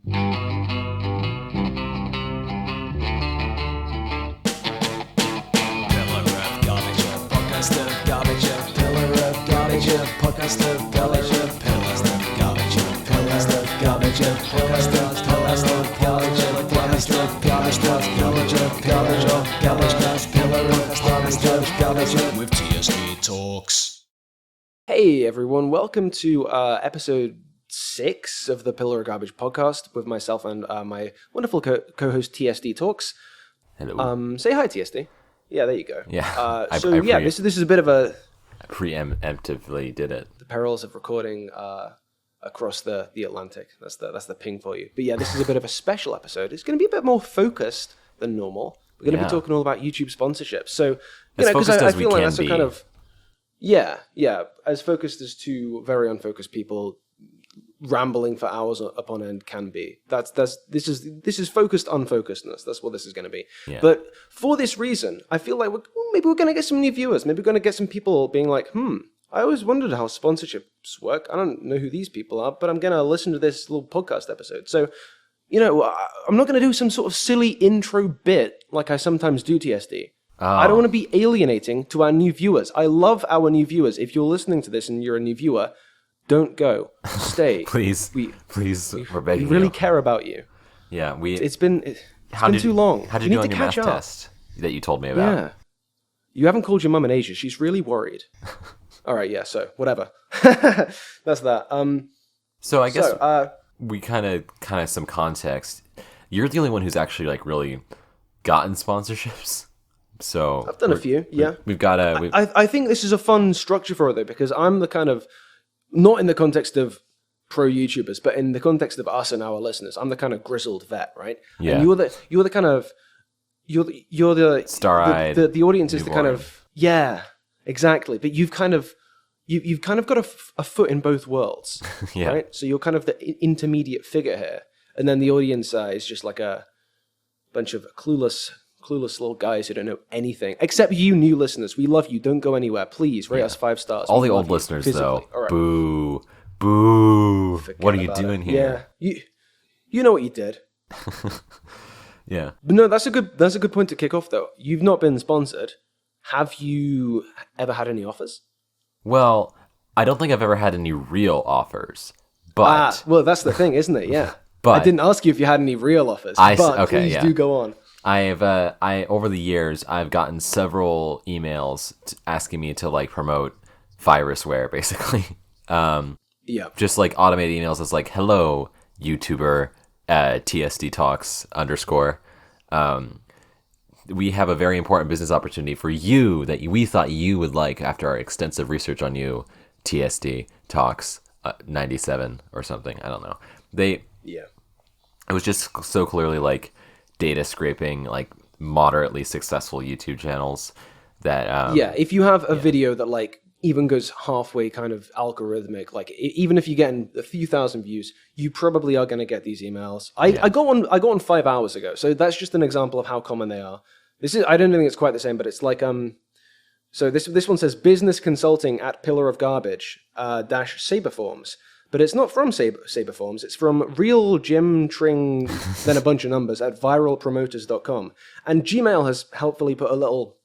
With TSD Talks. Hey everyone, welcome to episode 6 of the Pillar of Garbage podcast with myself and my wonderful co-host TSD Talks. Hello. Say hi, TSD. Yeah, there you go. Yeah. This is a bit of a preemptively did it. the perils of recording across the Atlantic. That's the ping for you. But yeah, this is a bit of a special episode. It's going to be a bit more focused than normal. We're going to be talking all about YouTube sponsorships. So, because I feel like that's a kind of as focused as two very unfocused people rambling for hours upon end can be. This is focused unfocusedness. That's what this is going to be. Yeah. But for this reason, I feel like maybe we're going to get some new viewers. Maybe we're going to get some people being like, I always wondered how sponsorships work. I don't know who these people are, but I'm going to listen to this little podcast episode. So, I'm not going to do some sort of silly intro bit like I sometimes do, TSD. Oh. I don't want to be alienating to our new viewers. I love our new viewers. If you're listening to this and you're a new viewer, don't go. Stay. Please, we're begging you. We really care about you. Yeah, It's been too long. How did you do on your math test that you told me about? Yeah. You haven't called your mum in Asia. She's really worried. All right, yeah, so whatever. That's that. So I guess we kind of some context. You're the only one who's actually like really gotten sponsorships. So I've done a few, yeah. We've got I think this is a fun structure for it though, because I'm the kind of, not in the context of pro YouTubers, but in the context of us and our listeners, I'm the kind of grizzled vet, right? Yeah. And you're the kind of you're the star-eyed. The audience is newborn. the kind of exactly. But you've kind of got a foot in both worlds, yeah. Right? So you're kind of the intermediate figure here, and then the audience is just like a bunch of clueless little guys who don't know anything. Except you new listeners. We love you. Don't go anywhere. Please rate us 5 stars. All the old listeners, though. Right. Boo. Forget what are you doing here? Yeah. You know what you did. Yeah. But no, that's a good point to kick off, though. You've not been sponsored. Have you ever had any offers? Well, I don't think I've ever had any real offers. But well, that's the thing, isn't it? Yeah. But I didn't ask you if you had any real offers. Please do go on. Over the years, I've gotten several emails asking me to like promote virusware, basically. Just like automated emails that's like, hello, YouTuber, TSD Talks _ we have a very important business opportunity for you that we thought you would like after our extensive research on you, TSD Talks 97 or something. I don't know. It was just so clearly like data scraping, like moderately successful YouTube channels that if you have a video that like even goes halfway kind of algorithmic, like even if you get a few thousand views, you probably are going to get these emails. I got one 5 hours ago, so that's just an example of how common they are. I don't think it's quite the same, but it's like so this one says business consulting at Pillar of Garbage dash Saberforms. But it's not from Saberforms. It's from Real Jim Tring, then a bunch of numbers at viralpromoters.com. And Gmail has helpfully put a little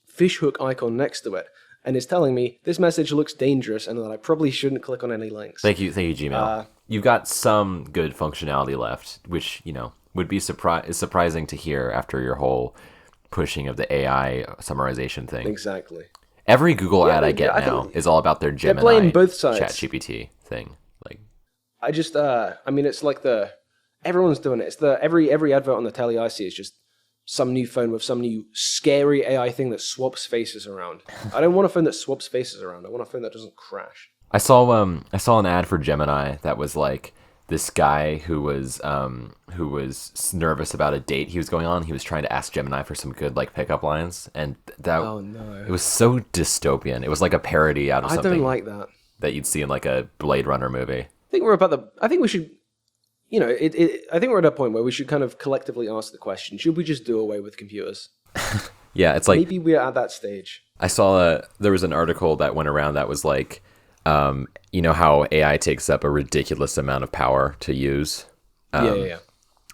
fishhook icon next to it. And is telling me this message looks dangerous and that I probably shouldn't click on any links. Thank you, Gmail. You've got some good functionality left, which, would be surprising to hear after your whole pushing of the AI summarization thing. Exactly. Every Google ad I get now is all about their Gemini playing both sides. ChatGPT thing. I just, it's like everyone's doing it. It's every advert on the telly I see is just some new phone with some new scary AI thing that swaps faces around. I don't want a phone that swaps faces around. I want a phone that doesn't crash. I saw an ad for Gemini that was like this guy who was nervous about a date he was going on. He was trying to ask Gemini for some good like pickup lines, and it was so dystopian. It was like a parody out of something. I don't like that you'd see in like a Blade Runner movie. I think we should, I think we're at a point where we should kind of collectively ask the question, should we just do away with computers? Yeah, it's like... Maybe we're at that stage. I saw there was an article that went around that was like, how AI takes up a ridiculous amount of power to use. Yeah.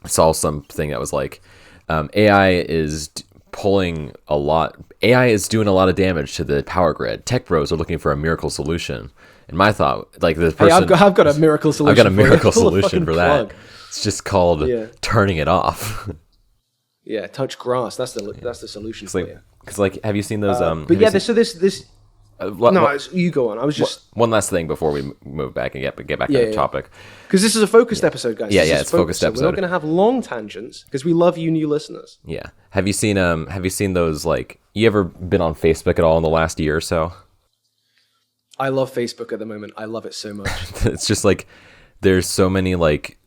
I saw something that was like, AI is pulling a lot. AI is doing a lot of damage to the power grid. Tech bros are looking for a miracle solution. And my thought, like the person, hey, I've got a miracle solution. I've got a miracle solution for that. Plug. It's just called turning it off. Yeah, touch grass. That's the solution for you. Because like, have you seen those? But yeah, so this. You go on. I was just one last thing before we move back and get back on the topic. Because this is a focused episode, guys. Yeah, it's a focused episode. We're not going to have long tangents because we love you, new listeners. Yeah. Have you seen those, like, you ever been on Facebook at all in the last year or so? I love Facebook at the moment. I love it so much. It's just like there's so many like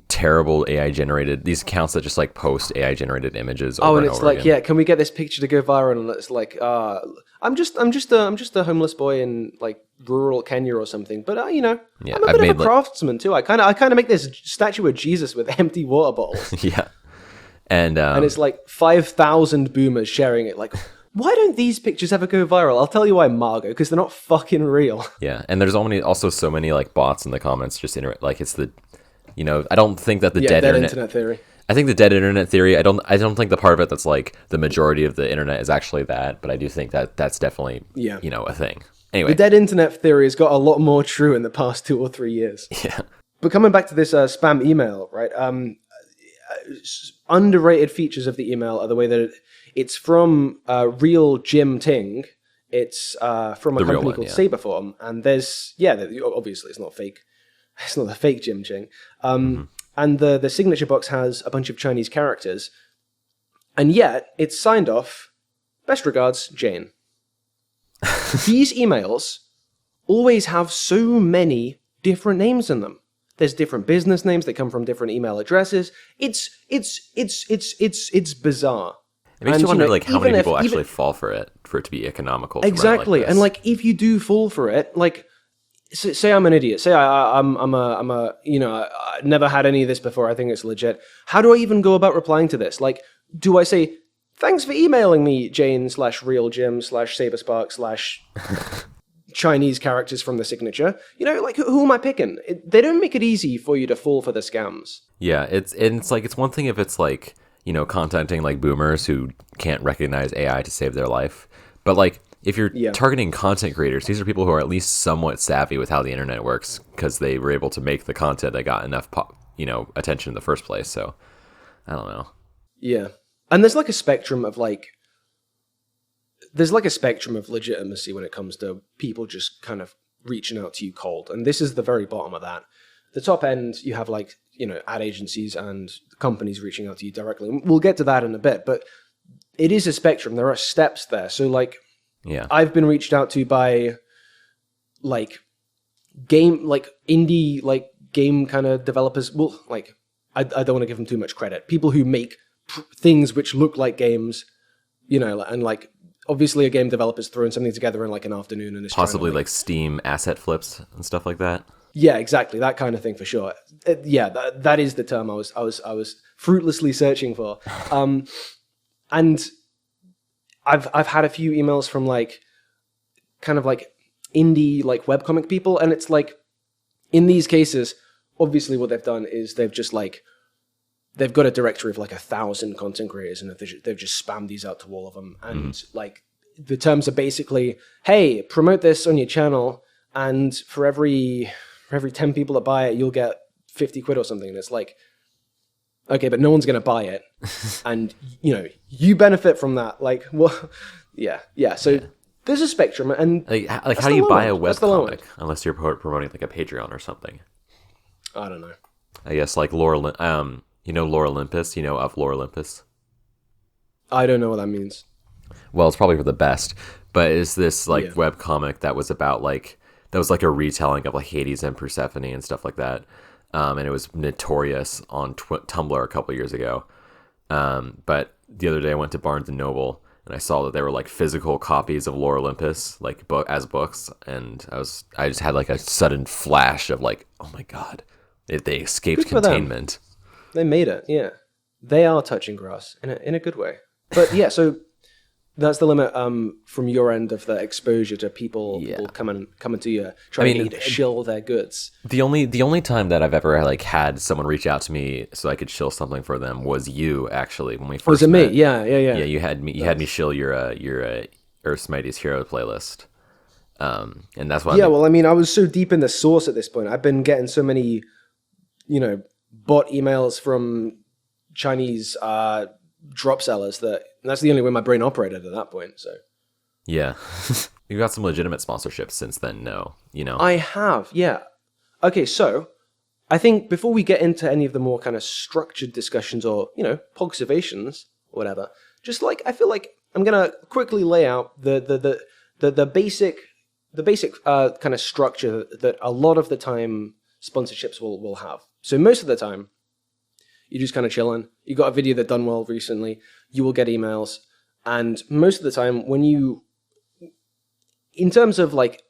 terrible AI generated these accounts that just like post AI generated images over and it's over like, again. yeah, can we get this picture to go viral? And it's like, I'm just a homeless boy in like rural Kenya or something. But I'm a bit of a craftsman too. I kind of make this statue of Jesus with empty water bottles. Yeah, and it's like 5,000 boomers sharing it. Like, why don't these pictures ever go viral? I'll tell you why, Margo, because they're not fucking real. Yeah, and there's also so many like bots in the comments just like it's the. I don't think that the dead internet theory. I think the dead internet theory. I don't think the part of it that's like the majority of the internet is actually that, but I do think that that's definitely a thing. Anyway, the dead internet theory has got a lot more true in the past 2 or 3 years. Yeah. But coming back to this spam email, right? Underrated features of the email are the way that it's from Real Jim Ting. It's from a company called Saberform, and there's obviously it's not fake. It's not the fake Jim Ching. And the signature box has a bunch of Chinese characters. And yet, it's signed off, best regards, Jane. These emails always have so many different names in them. There's different business names that come from different email addresses. It's bizarre. It makes you wonder, like, how many people actually fall for it to be economical. Exactly. And, like, if you do fall for it, like, say I'm an idiot. Say I'm a I never had any of this before. I think it's legit. How do I even go about replying to this? Like, do I say, thanks for emailing me, Jane/RealJim/SaberSpark/ Chinese characters from the signature? Like, who am I picking? They don't make it easy for you to fall for the scams. Yeah, it's one thing if it's like, contacting like boomers who can't recognize AI to save their life. But like, if you're targeting content creators, these are people who are at least somewhat savvy with how the internet works because they were able to make the content that got enough attention in the first place. So, I don't know. Yeah. And there's like a spectrum of legitimacy when it comes to people just kind of reaching out to you cold. And this is the very bottom of that. The top end, you have like, ad agencies and companies reaching out to you directly. We'll get to that in a bit, but it is a spectrum. There are steps there. So like, yeah, I've been reached out to by like indie like game kind of developers. Well, like I don't want to give them too much credit. People who make things which look like games, and like obviously a game developer's throwing something together in like an afternoon and it's possibly like Steam asset flips and stuff like that. Yeah, exactly, that kind of thing for sure. That is the term I was fruitlessly searching for. And I've had a few emails from like kind of like indie like webcomic people, and it's like in these cases, obviously what they've done is they've just like they've got a directory of like 1,000 content creators, and they've just spammed these out to all of them. And like the terms are basically, hey, promote this on your channel, and for every 10 people that buy it, you'll get 50 quid or something. And it's like, okay, but no one's going to buy it. And, you benefit from that. Like, well, yeah. So there's a spectrum. And like how do you buy a webcomic unless you're promoting like a Patreon or something? I don't know. I guess like Lore Olympus, of Lore Olympus? I don't know what that means. Well, it's probably for the best. But it's this like webcomic that was about like, that was like a retelling of like Hades and Persephone and stuff like that. And it was notorious on Tumblr a couple years ago. But the other day I went to Barnes & Noble and I saw that there were like physical copies of Lore Olympus, like as books. And I just had like a sudden flash of like, oh my God, they escaped containment. They made it. Yeah. They are touching grass in a good way. But yeah, so That's the limit from your end of the exposure to people coming to you trying to shill their goods. The only time that I've ever like had someone reach out to me so I could shill something for them was you, actually, when we first was it met. me? Yeah. Yeah, you had me shill your Earth's Mightiest Hero playlist. And that's why. Yeah, well, I mean, I was so deep in the source at this point. I've been getting so many, bot emails from Chinese drop sellers that's the only way my brain operated at that point. So yeah. You've got some legitimate sponsorships since then. I have. Yeah. Okay, so I think before we get into any of the more kind of structured discussions or pogservations or whatever, just like I feel like I'm gonna quickly lay out the basic kind of structure that a lot of the time sponsorships will have. So most of the time, you're just kind of chilling. You got a video that done well recently. You will get emails. And most of the time, in terms of like,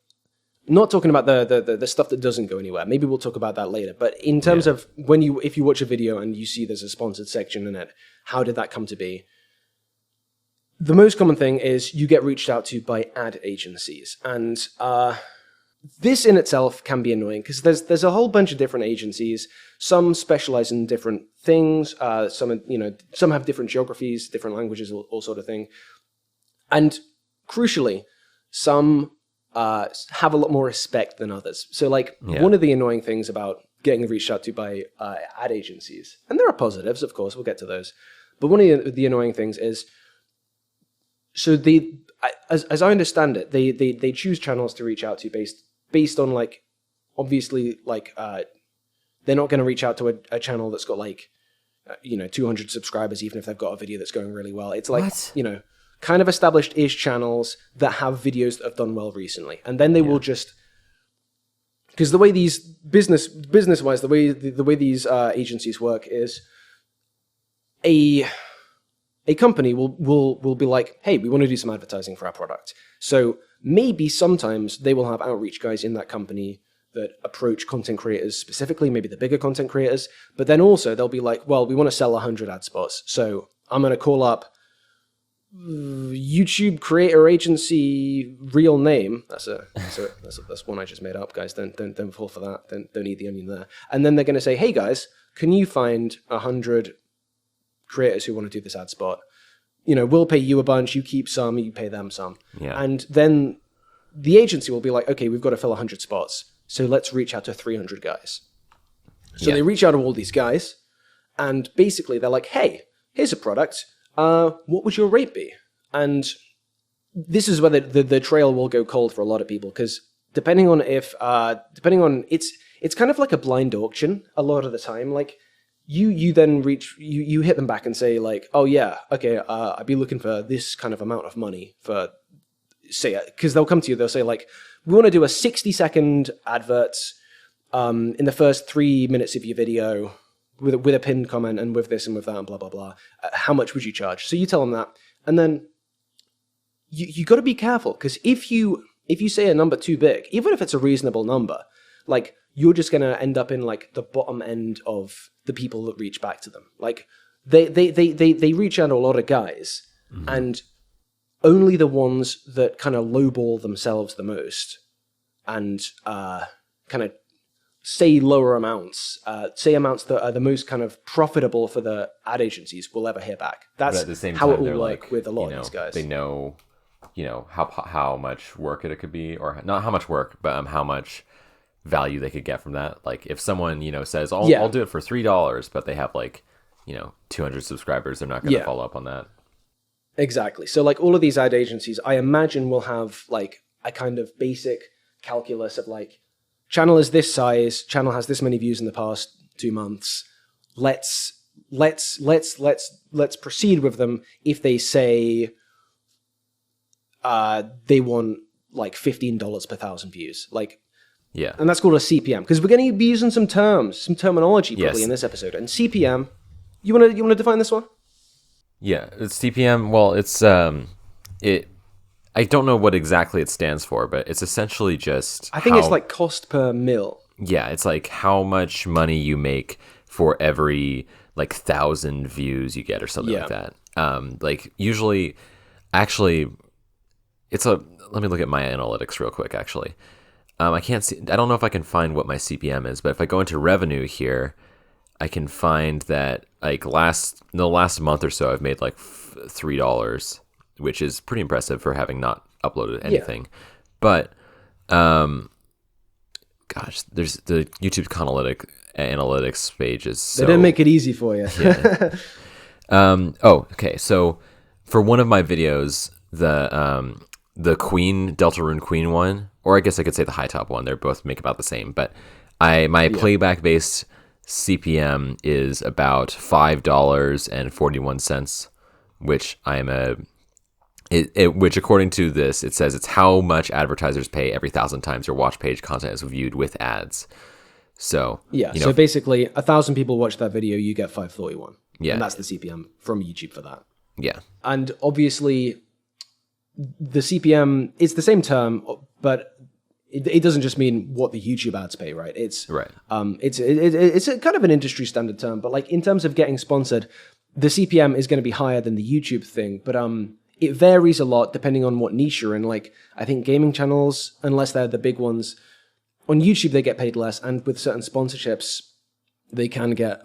not talking about the stuff that doesn't go anywhere. Maybe we'll talk about that later. But in terms of if you watch a video and you see there's a sponsored section in it, how did that come to be? The most common thing is you get reached out to by ad agencies. And this in itself can be annoying because there's a whole bunch of different agencies. Some specialize in different things. Some have different geographies, different languages, all sort of thing. And crucially, some have a lot more respect than others. So one of the annoying things about getting reached out to by ad agencies, and there are positives, of course, we'll get to those. But one of the annoying things is, so as I understand it, they choose channels to reach out to based on obviously they're not going to reach out to a channel that's got 200 subscribers even if they've got a video that's going really well. It's kind of established-ish channels that have videos that have done well recently, and then they will just, because the way these business-wise, the way these agencies work is a company will be like, hey, we want to do some advertising for our product. So maybe sometimes they will have outreach guys in that company that approach content creators specifically, maybe the bigger content creators, but then also they'll be like, well, we want to sell 100 ad spots. So I'm going to call up YouTube creator agency real name. That's one I just made up, guys. Don't fall for that. Don't eat the onion there. And then they're going to say, hey guys, can you find 100 creators who want to do this ad spot? We'll pay you a bunch, you keep some, you pay them some. Yeah. And then the agency will be like, okay, we've got to fill 100 spots. So let's reach out to 300 guys. So they reach out to all these guys, and basically they're like, hey, here's a product. What would your rate be? And this is where the trail will go cold for a lot of people, because depending on it's kind of like a blind auction a lot of the time. You then you hit them back and say oh yeah, okay, I'd be looking for this kind of amount of money for, say, because they'll come to you, they'll say we want to do a 60-second advert in the first 3 minutes of your video with a pinned comment and with this and with that and blah blah blah. How much would you charge? So you tell them that, and then you got to be careful, because if you say a number too big, even if it's a reasonable number, you're just going to end up in the bottom end of the people that reach back to them. They reach out to a lot of guys, and only the ones that kind of lowball themselves the most and kind of say lower amounts, say amounts that are the most kind of profitable for the ad agencies will ever hear back. That's how it will work with a lot of these guys. They know, how much work it could be, or not how much work, but how much value they could get from that. If someone says I'll do it for $3, but they have 200 subscribers, they're not going to follow up on that. Exactly. So all of these ad agencies, I imagine, will have a kind of basic calculus of channel is this size, channel has this many views in the past 2 months. Let's proceed with them if they say they want $15 per 1,000 views. Yeah. And that's called a CPM, because we're going to be using some terminology probably in this episode. And CPM, you want to define this one? Yeah, it's CPM. Well, it's I don't know what exactly it stands for, but it's essentially just I think it's cost per mil. Yeah, it's how much money you make for every 1,000 views you get or something like that. Usually Actually, let me look at my analytics real quick, actually. I can't see, I don't know if I can find what my CPM is, but if I go into revenue here, I can find that like the last month or so, I've made like $3, which is pretty impressive for having not uploaded anything. Yeah. But, gosh, there's the YouTube analytics page is so... They didn't make it easy for you. Yeah. Okay. So for one of my videos, the Queen, Deltarune Queen one, or I guess I could say the high top one, they both make about the same, but my playback based CPM is about $5.41, which which according to this, it says it's how much advertisers pay every 1,000 times your watch page content is viewed with ads. So so basically 1,000 people watch that video, you get 541. Yeah, and that's the CPM from YouTube for that. Yeah, and obviously the CPM is the same term, but it doesn't just mean what the YouTube ads pay, right? It's right. It's a kind of an industry standard term, but like in terms of getting sponsored, the CPM is going to be higher than the YouTube thing, but it varies a lot depending on what niche you're in. Like I think gaming channels, unless they're the big ones, on YouTube they get paid less, and with certain sponsorships, they can get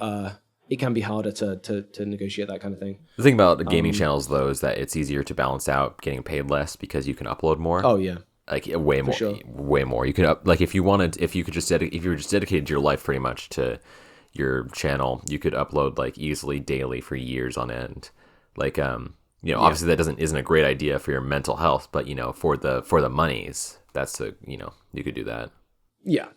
it can be harder to negotiate that kind of thing. The thing about the gaming channels though is that it's easier to balance out getting paid less because you can upload more. Oh yeah. Like way more, sure. Way more. You can like if you were just dedicated your life pretty much to your channel, you could upload like easily daily for years on end. Like obviously that isn't a great idea for your mental health, but for the monies, that's you could do that. Yeah.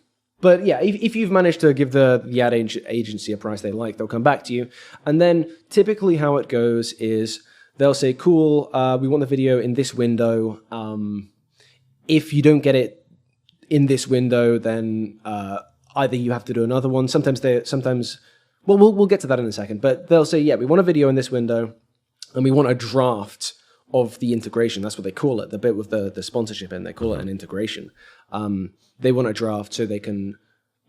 But yeah, if you've managed to give the ad agency a price they like, they'll come back to you. And then typically how it goes is they'll say, cool, we want the video in this window. If you don't get it in this window, then either you have to do another one. We'll get to that in a second. But they'll say, yeah, we want a video in this window, and we want a draft of the integration. That's what they call it. The bit with the sponsorship in, they call it an integration. They want a draft so they can,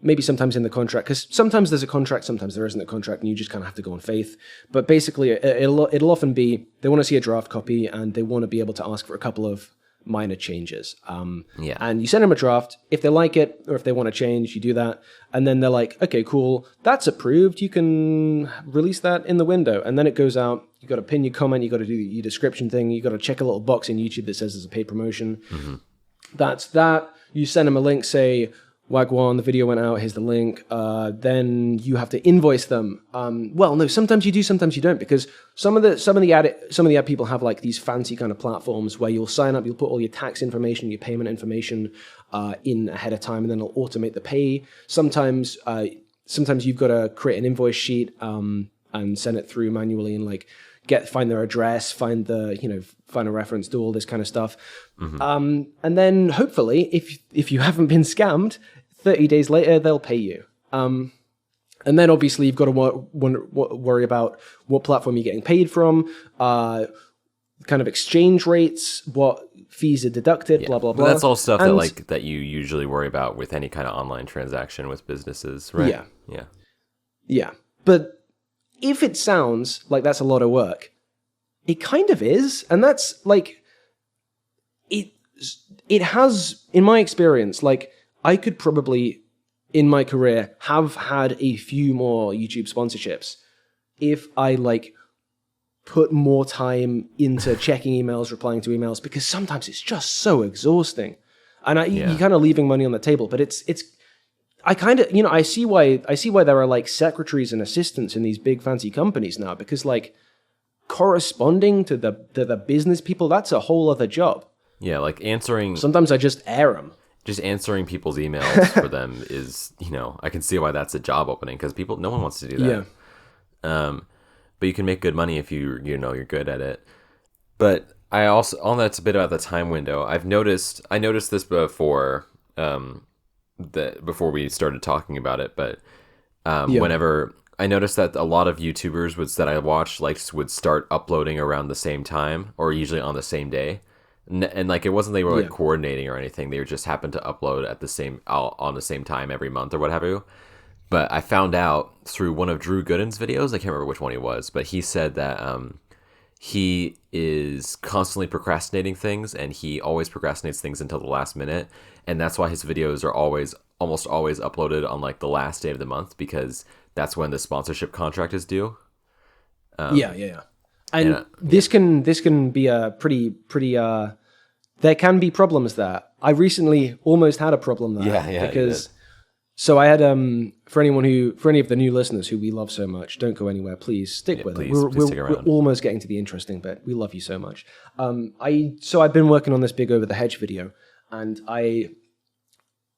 maybe sometimes in the contract, because sometimes there's a contract, sometimes there isn't a contract, and you just kind of have to go on faith. But basically, it'll often be, they want to see a draft copy, and they want to be able to ask for a couple of minor changes. And you send them a draft. If they like it, or if they want to change, you do that. And then they're like, okay, cool, that's approved. You can release that in the window. And then it goes out. You got to pin your comment. You got to do your description thing. You got to check a little box in YouTube that says there's a paid promotion. Mm-hmm. That's that. You send them a link, say, Wagwan, the video went out, here's the link. Then you have to invoice them. Well, no, sometimes you do, sometimes you don't, because some of the ad people have like these fancy kind of platforms where you'll sign up, you'll put all your tax information, your payment information in ahead of time, and then it'll automate the pay. Sometimes you've got to create an invoice sheet and send it through manually and like find their address, find a reference, do all this kind of stuff. Mm-hmm. And then hopefully, if you haven't been scammed, 30 days later, they'll pay you. And then obviously you've got to worry about what platform you're getting paid from, kind of exchange rates, what fees are deducted, blah, blah, blah. But that's all stuff that you usually worry about with any kind of online transaction with businesses, right? Yeah. But if it sounds like that's a lot of work, it kind of is. And that's like, it has, in my experience, like, I could probably, in my career, have had a few more YouTube sponsorships if I, like, put more time into checking emails, replying to emails, because sometimes it's just so exhausting. And you're kind of leaving money on the table, but I kind of, I see why there are, like, secretaries and assistants in these big fancy companies now, because, like, corresponding to the business people, that's a whole other job. Yeah, like answering... Sometimes I just air them. Just answering people's emails for them is, I can see why that's a job opening, because no one wants to do that. Yeah. But you can make good money if you're good at it. But I also, that's a bit about the time window. I noticed this before, before we started talking about it, but whenever I noticed that a lot of YouTubers that I watched would start uploading around the same time, or usually on the same day. And like, it wasn't they were like coordinating or anything. They just happened to upload on the same time every month or what have you. But I found out through one of Drew Gooden's videos, I can't remember which one he was, but he said that he is constantly procrastinating things, and he always procrastinates things until the last minute. And that's why his videos are almost always uploaded on like the last day of the month, because that's when the sponsorship contract is due. Yeah. And this can be a pretty there can be problems there. I recently almost had a problem there because so I had for any of the new listeners who we love so much, don't go anywhere, please stick with it. We're almost getting to the interesting bit. We love you so much. I've been working on this big over the hedge video, and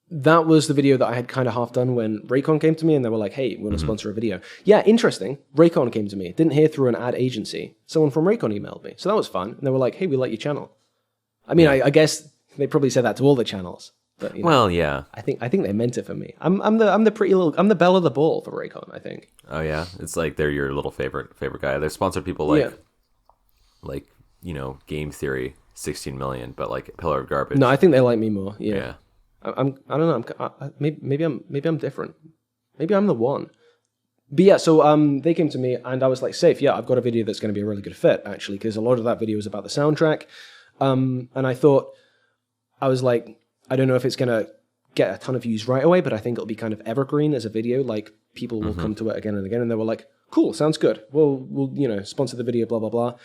that was the video that I had kind of half done when Raycon came to me and they were like, hey, we want to sponsor a video. Yeah, interesting. Raycon came to me. Didn't hear through an ad agency. Someone from Raycon emailed me. So that was fun. And they were like, hey, we like your channel. I mean, I guess they probably said that to all the channels. But, well, yeah. I think they meant it for me. I'm the belle of the ball for Raycon, I think. Oh yeah. It's like they're your little favorite guy. They've sponsored people like Game Theory, 16 million, but like Pillar of Garbage. No, I think they like me more. Yeah. I don't know. Maybe I'm different. Maybe I'm the one. But yeah, so they came to me and I was like, safe. Yeah, I've got a video that's going to be a really good fit actually, because a lot of that video is about the soundtrack. And I thought, I was like, I don't know if it's going to get a ton of views right away, but I think it'll be kind of evergreen as a video. Like people will come to it again and again, and they were like, cool, sounds good. We'll sponsor the video, blah blah blah.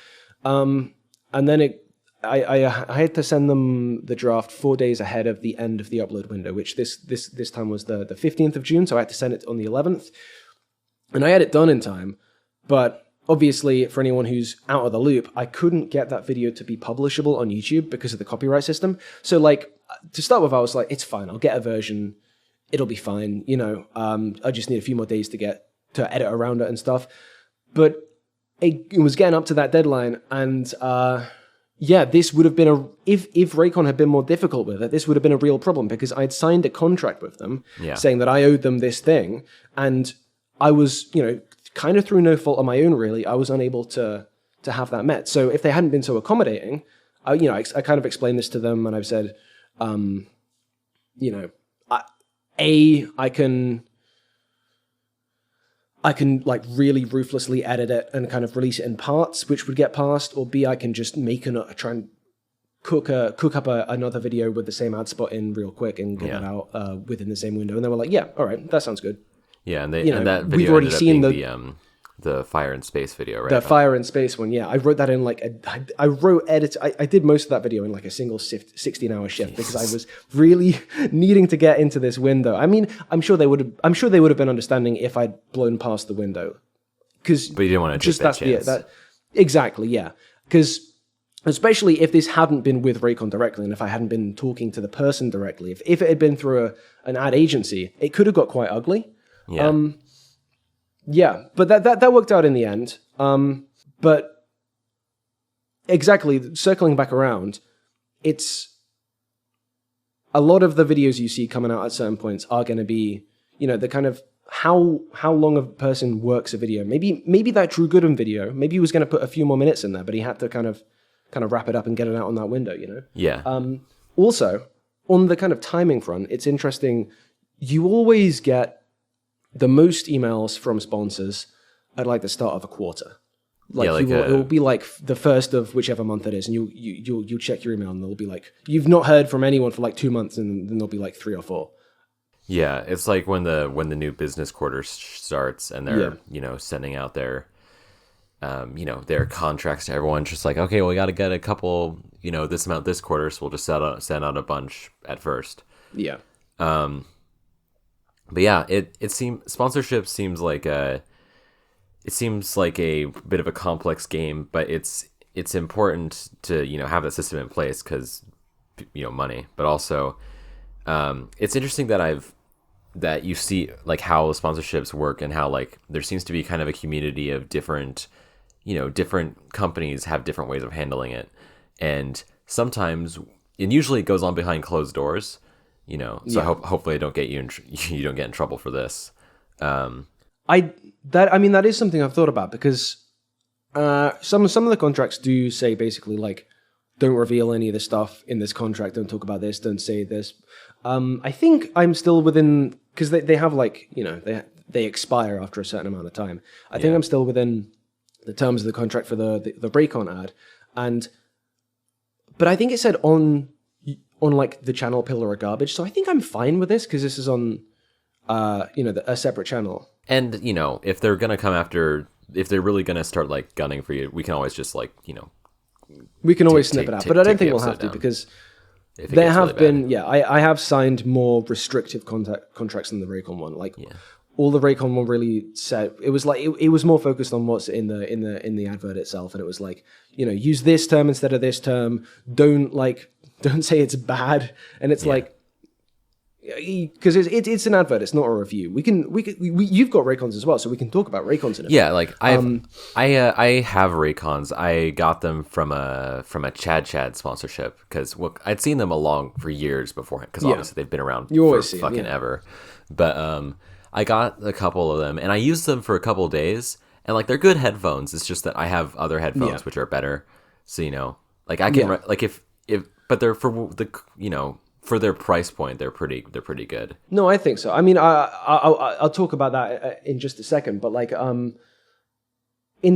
And then I had to send them the draft 4 days ahead of the end of the upload window, which this time was the 15th of June, so I had to send it on the 11th. And I had it done in time, but obviously for anyone who's out of the loop, I couldn't get that video to be publishable on YouTube because of the copyright system. So like, to start with, I was like, it's fine, I'll get a version, it'll be fine, I just need a few more days to edit around it and stuff. But it was getting up to that deadline, and this would have been if Raycon had been more difficult with it, this would have been a real problem, because I'd signed a contract with them saying that I owed them this thing, and I was, kind of through no fault of my own, really, I was unable to have that met. So if they hadn't been so accommodating, I kind of explained this to them, and I've said, I can like really ruthlessly edit it and kind of release it in parts, which would get passed, or B, I can just try and cook up another video with the same ad spot in real quick and get it out within the same window. And they were like, yeah, all right, that sounds good. Yeah, and that video we've already seen the Fire in Space video, right? The Fire in Space one, yeah. I wrote that in like I did most of that video in like a single 16-hour shift because I was really needing to get into this window. I mean, I'm sure they would have been understanding if I'd blown past the window. But you didn't want to take that chance. Exactly, yeah. Because especially if this hadn't been with Raycon directly, and if I hadn't been talking to the person directly, if it had been through an ad agency, it could have got quite ugly. Yeah. But that worked out in the end. But exactly, circling back around, it's a lot of the videos you see coming out at certain points are going to be, the kind of how long a person works a video. Maybe that Drew Gooden video, maybe he was going to put a few more minutes in there, but he had to kind of wrap it up and get it out on that window, Yeah. Also, on the kind of timing front, it's interesting. You always get the most emails from sponsors at like the start of a quarter. It will be like the first of whichever month it is, and you'll check your email and they'll be like, you've not heard from anyone for like 2 months, and then there'll be like 3 or 4. Yeah, it's like when the new business quarter starts and they're sending out their their contracts to everyone. Just like, okay, well, we got to get a couple, this amount this quarter, so we'll just send out a bunch at first. Yeah. But yeah, it seems sponsorship seems like a bit of a complex game, but it's important to have that system in place because money, but also it's interesting that you see like how sponsorships work and how like there seems to be kind of a community of different companies have different ways of handling it, and sometimes and usually it goes on behind closed doors. Hopefully I don't get you don't get in trouble for this. That is something I've thought about, because some of the contracts do say basically like, don't reveal any of this stuff in this contract, don't talk about this, don't say this. I think I'm still within, because they have like, they expire after a certain amount of time. I think I'm still within terms of the contract for the Raycon ad, but I think it said on like the channel pillar or garbage. So I think I'm fine with this because this is on a separate channel. And if they're gonna come after, if they're really gonna start like gunning for you, we can always just like we can always snip it out. But I don't think we'll have to because there have been I have signed more restrictive contracts than the Raycon one. Like all the Raycon one really said, it was like it was more focused on what's in the advert itself, and it was like use this term instead of this term. Don't say it's bad, and it's like. Because it's an advert, it's not a review. You've got Raycons as well, so we can talk about Raycons in a bit. Yeah, like I have Raycons. I got them from a Chad sponsorship because I'd seen them along for years beforehand because obviously they've been around for fucking ever. But I got a couple of them and I used them for a couple of days, and like they're good headphones. It's just that I have other headphones which are better. So like I can like if but they're for the for their price point, they're pretty good. No, I think so. I mean, I'll talk about that in just a second. But like, in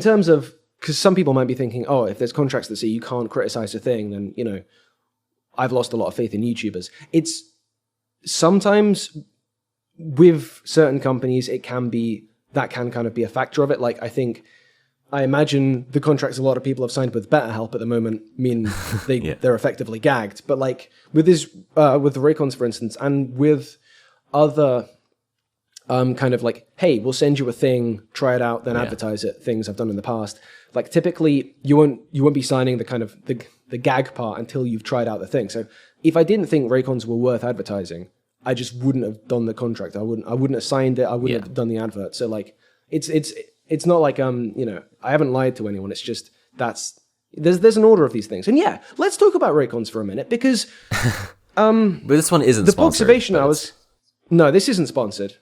terms of, because some people might be thinking, oh, if there's contracts that say you can't criticize a thing, then I've lost a lot of faith in YouTubers. It's sometimes with certain companies, that can kind of be a factor of it. Like I imagine the contracts a lot of people have signed with BetterHelp at the moment mean they're effectively gagged. But like with with the Raycons, for instance, and with other kind of like, hey, we'll send you a thing, try it out, then advertise it. Things I've done in the past. Like typically, you won't be signing the kind of the gag part until you've tried out the thing. So if I didn't think Raycons were worth advertising, I just wouldn't have done the contract. I wouldn't have signed it. I wouldn't have done the advert. So like it's not like I haven't lied to anyone. It's just there's an order of these things. And let's talk about Raycons for a minute because but this one isn't the sponsored. observation no, this isn't sponsored.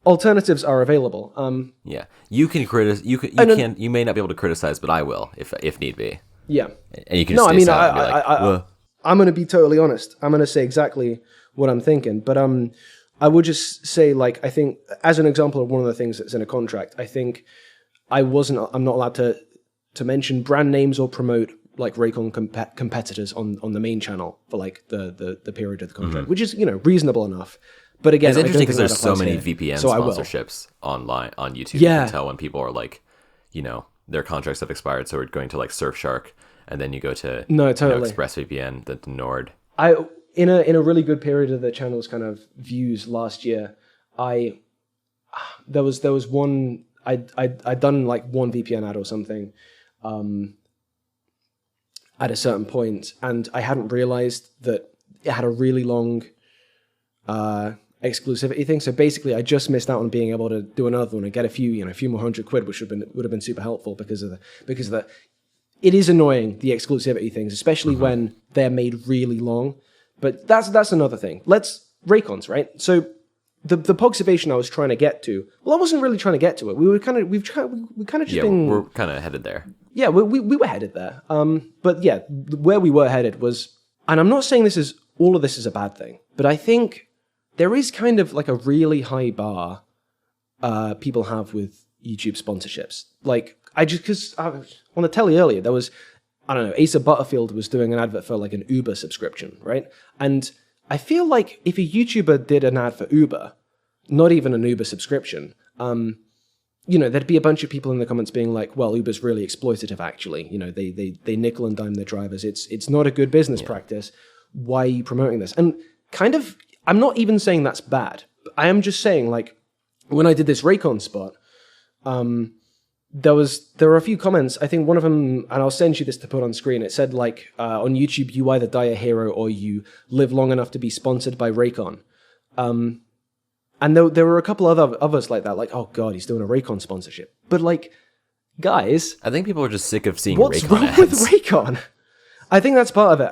Alternatives are available. You can criticize. You may not be able to criticize, but I will if need be. Yeah. And you can. No, I mean I'm going to be totally honest. I'm going to say exactly what I'm thinking, but I would just say, like, I think as an example of one of the things that's in a contract, I think I'm not allowed to mention brand names or promote like Raycon competitors on the main channel for like the period of the contract, which is reasonable enough. But again, it's interesting because there's so many VPN sponsorships online on YouTube. You can tell when people are like, their contracts have expired, so we're going to like Surfshark, and then you go to ExpressVPN, then to Nord. In a really good period of the channel's kind of views last year, there was one I'd done like one VPN ad or something at a certain point, and I hadn't realized that it had a really long exclusivity thing. So basically, I just missed out on being able to do another one and get a few more £100, which would have been super helpful because of the. It is annoying, the exclusivity things, especially when they're made really long. But that's another thing. Raycons, right? So the Pogservation I was trying to get to. Well, I wasn't really trying to get to it. We're kind of headed there. Yeah, we were headed there. But yeah, where we were headed was, and I'm not saying all of this is a bad thing, but I think there is kind of like a really high bar people have with YouTube sponsorships. Like because on the telly earlier there was, I don't know, Asa Butterfield was doing an advert for like an Uber subscription, right? And I feel like if a YouTuber did an ad for Uber, not even an Uber subscription, there'd be a bunch of people in the comments being like, well, Uber's really exploitative, actually. They nickel and dime their drivers. It's not a good business practice. Why are you promoting this? And kind of, I'm not even saying that's bad. I am just saying, like, when I did this Raycon spot, there were a few comments. I think one of them, and I'll send you this to put on screen. It said like, on YouTube, you either die a hero or you live long enough to be sponsored by Raycon. And there were a couple others like that, like, oh god, he's doing a Raycon sponsorship. But like, guys, I think people are just sick of seeing what's Raycon wrong ads. with Raycon? I think that's part of it.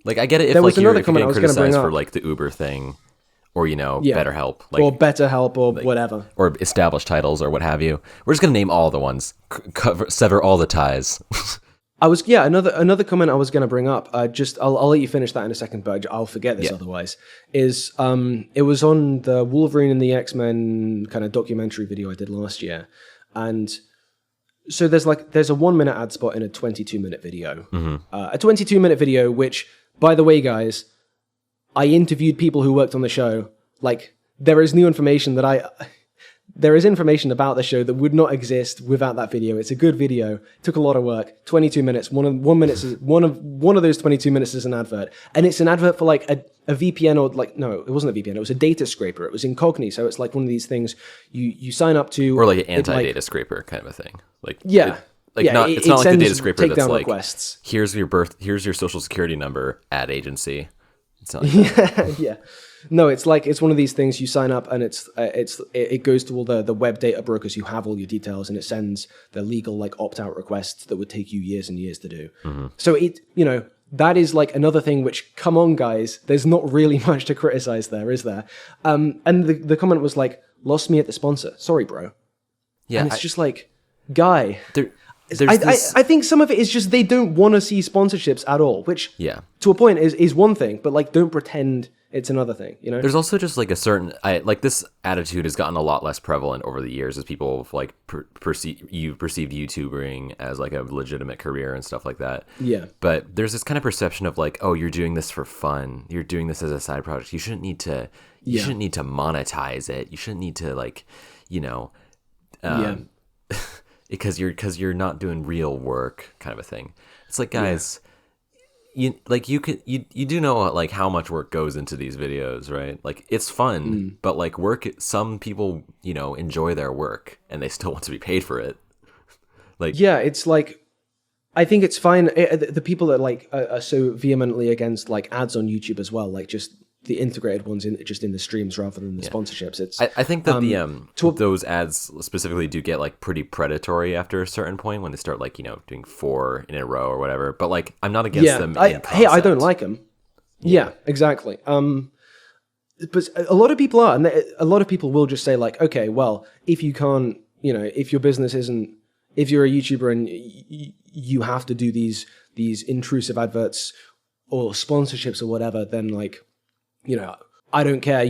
Like, I get it if there was like another you're getting comment I was criticized gonna bring for up. like the Uber thing, or BetterHelp, like, or BetterHelp, or whatever, or established titles, or what have you. We're just gonna name all the ones, sever all the ties. Another comment I was going to bring up. I'll let you finish that in a second, but I'll forget this otherwise. Is it was on the Wolverine and the X-Men kind of documentary video I did last year, and So there's a 1 minute ad spot in a 22-minute video. A 22-minute video, which, by the way, guys, I interviewed people who worked on the show. Like, there is information about the show that would not exist without that video. It's a good video. It took a lot of work. 22 minutes. One of those 22 minutes is an advert, and it's an advert for like a VPN or like no, it wasn't a VPN. It was a data scraper. It was incognito. So it's like one of these things you sign up to, or like an anti-data scraper kind of a thing. Like yeah. It's not like the data scraper that's like requests. Here's your social security number, ad agency. It's not like that. Yeah. No, it's one of these things you sign up and it goes to all the web data brokers who have all your details, and it sends the legal like opt-out requests that would take you years and years to do. So that is like another thing which, come on guys, there's not really much to criticize there, is there? And the comment was like, lost me at the sponsor. Sorry, bro. Yeah. And it's just like, guy. I think some of it is just they don't want to see sponsorships at all, which to a point is one thing, but like don't pretend it's another thing, you know? There's also just like a certain, this attitude has gotten a lot less prevalent over the years as people like perceived YouTubering as like a legitimate career and stuff like that. Yeah. But there's this kind of perception of like, oh, you're doing this for fun. You're doing this as a side project. You shouldn't need to monetize it. You shouldn't need to like, because you're not doing real work kind of a thing. It's like, guys, you do know like how much work goes into these videos, right? Like it's fun, but like some people, enjoy their work and they still want to be paid for it. Like, yeah, it's like, I think it's fine. The people that like are so vehemently against like ads on YouTube as well, like just the integrated ones in the streams rather than the sponsorships. It's I think that those ads specifically do get like pretty predatory after a certain point when they start like doing 4 in a row or whatever. But like I'm not against them. I don't like them. Yeah, exactly. But a lot of people are, and a lot of people will just say like, okay, well, if you can't, if your business isn't, if you're a YouTuber and you have to do these intrusive adverts or sponsorships or whatever, then like, I don't care.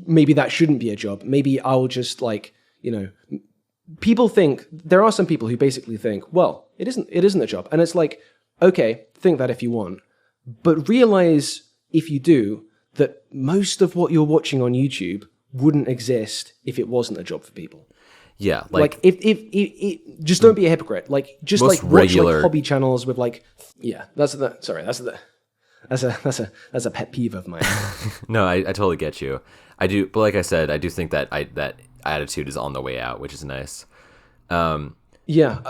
Maybe that shouldn't be a job. Maybe I'll just like, people think, there are some people who basically think, well, it isn't a job. And it's like, okay, think that if you want, but realize if you do that most of what you're watching on YouTube wouldn't exist if it wasn't a job for people. Yeah. Like if just don't be a hypocrite. Like just like watch like hobby channels with like, that's a pet peeve of mine. No, I totally get you. I do, but like I said, I do think that that attitude is on the way out, which is nice. Yeah,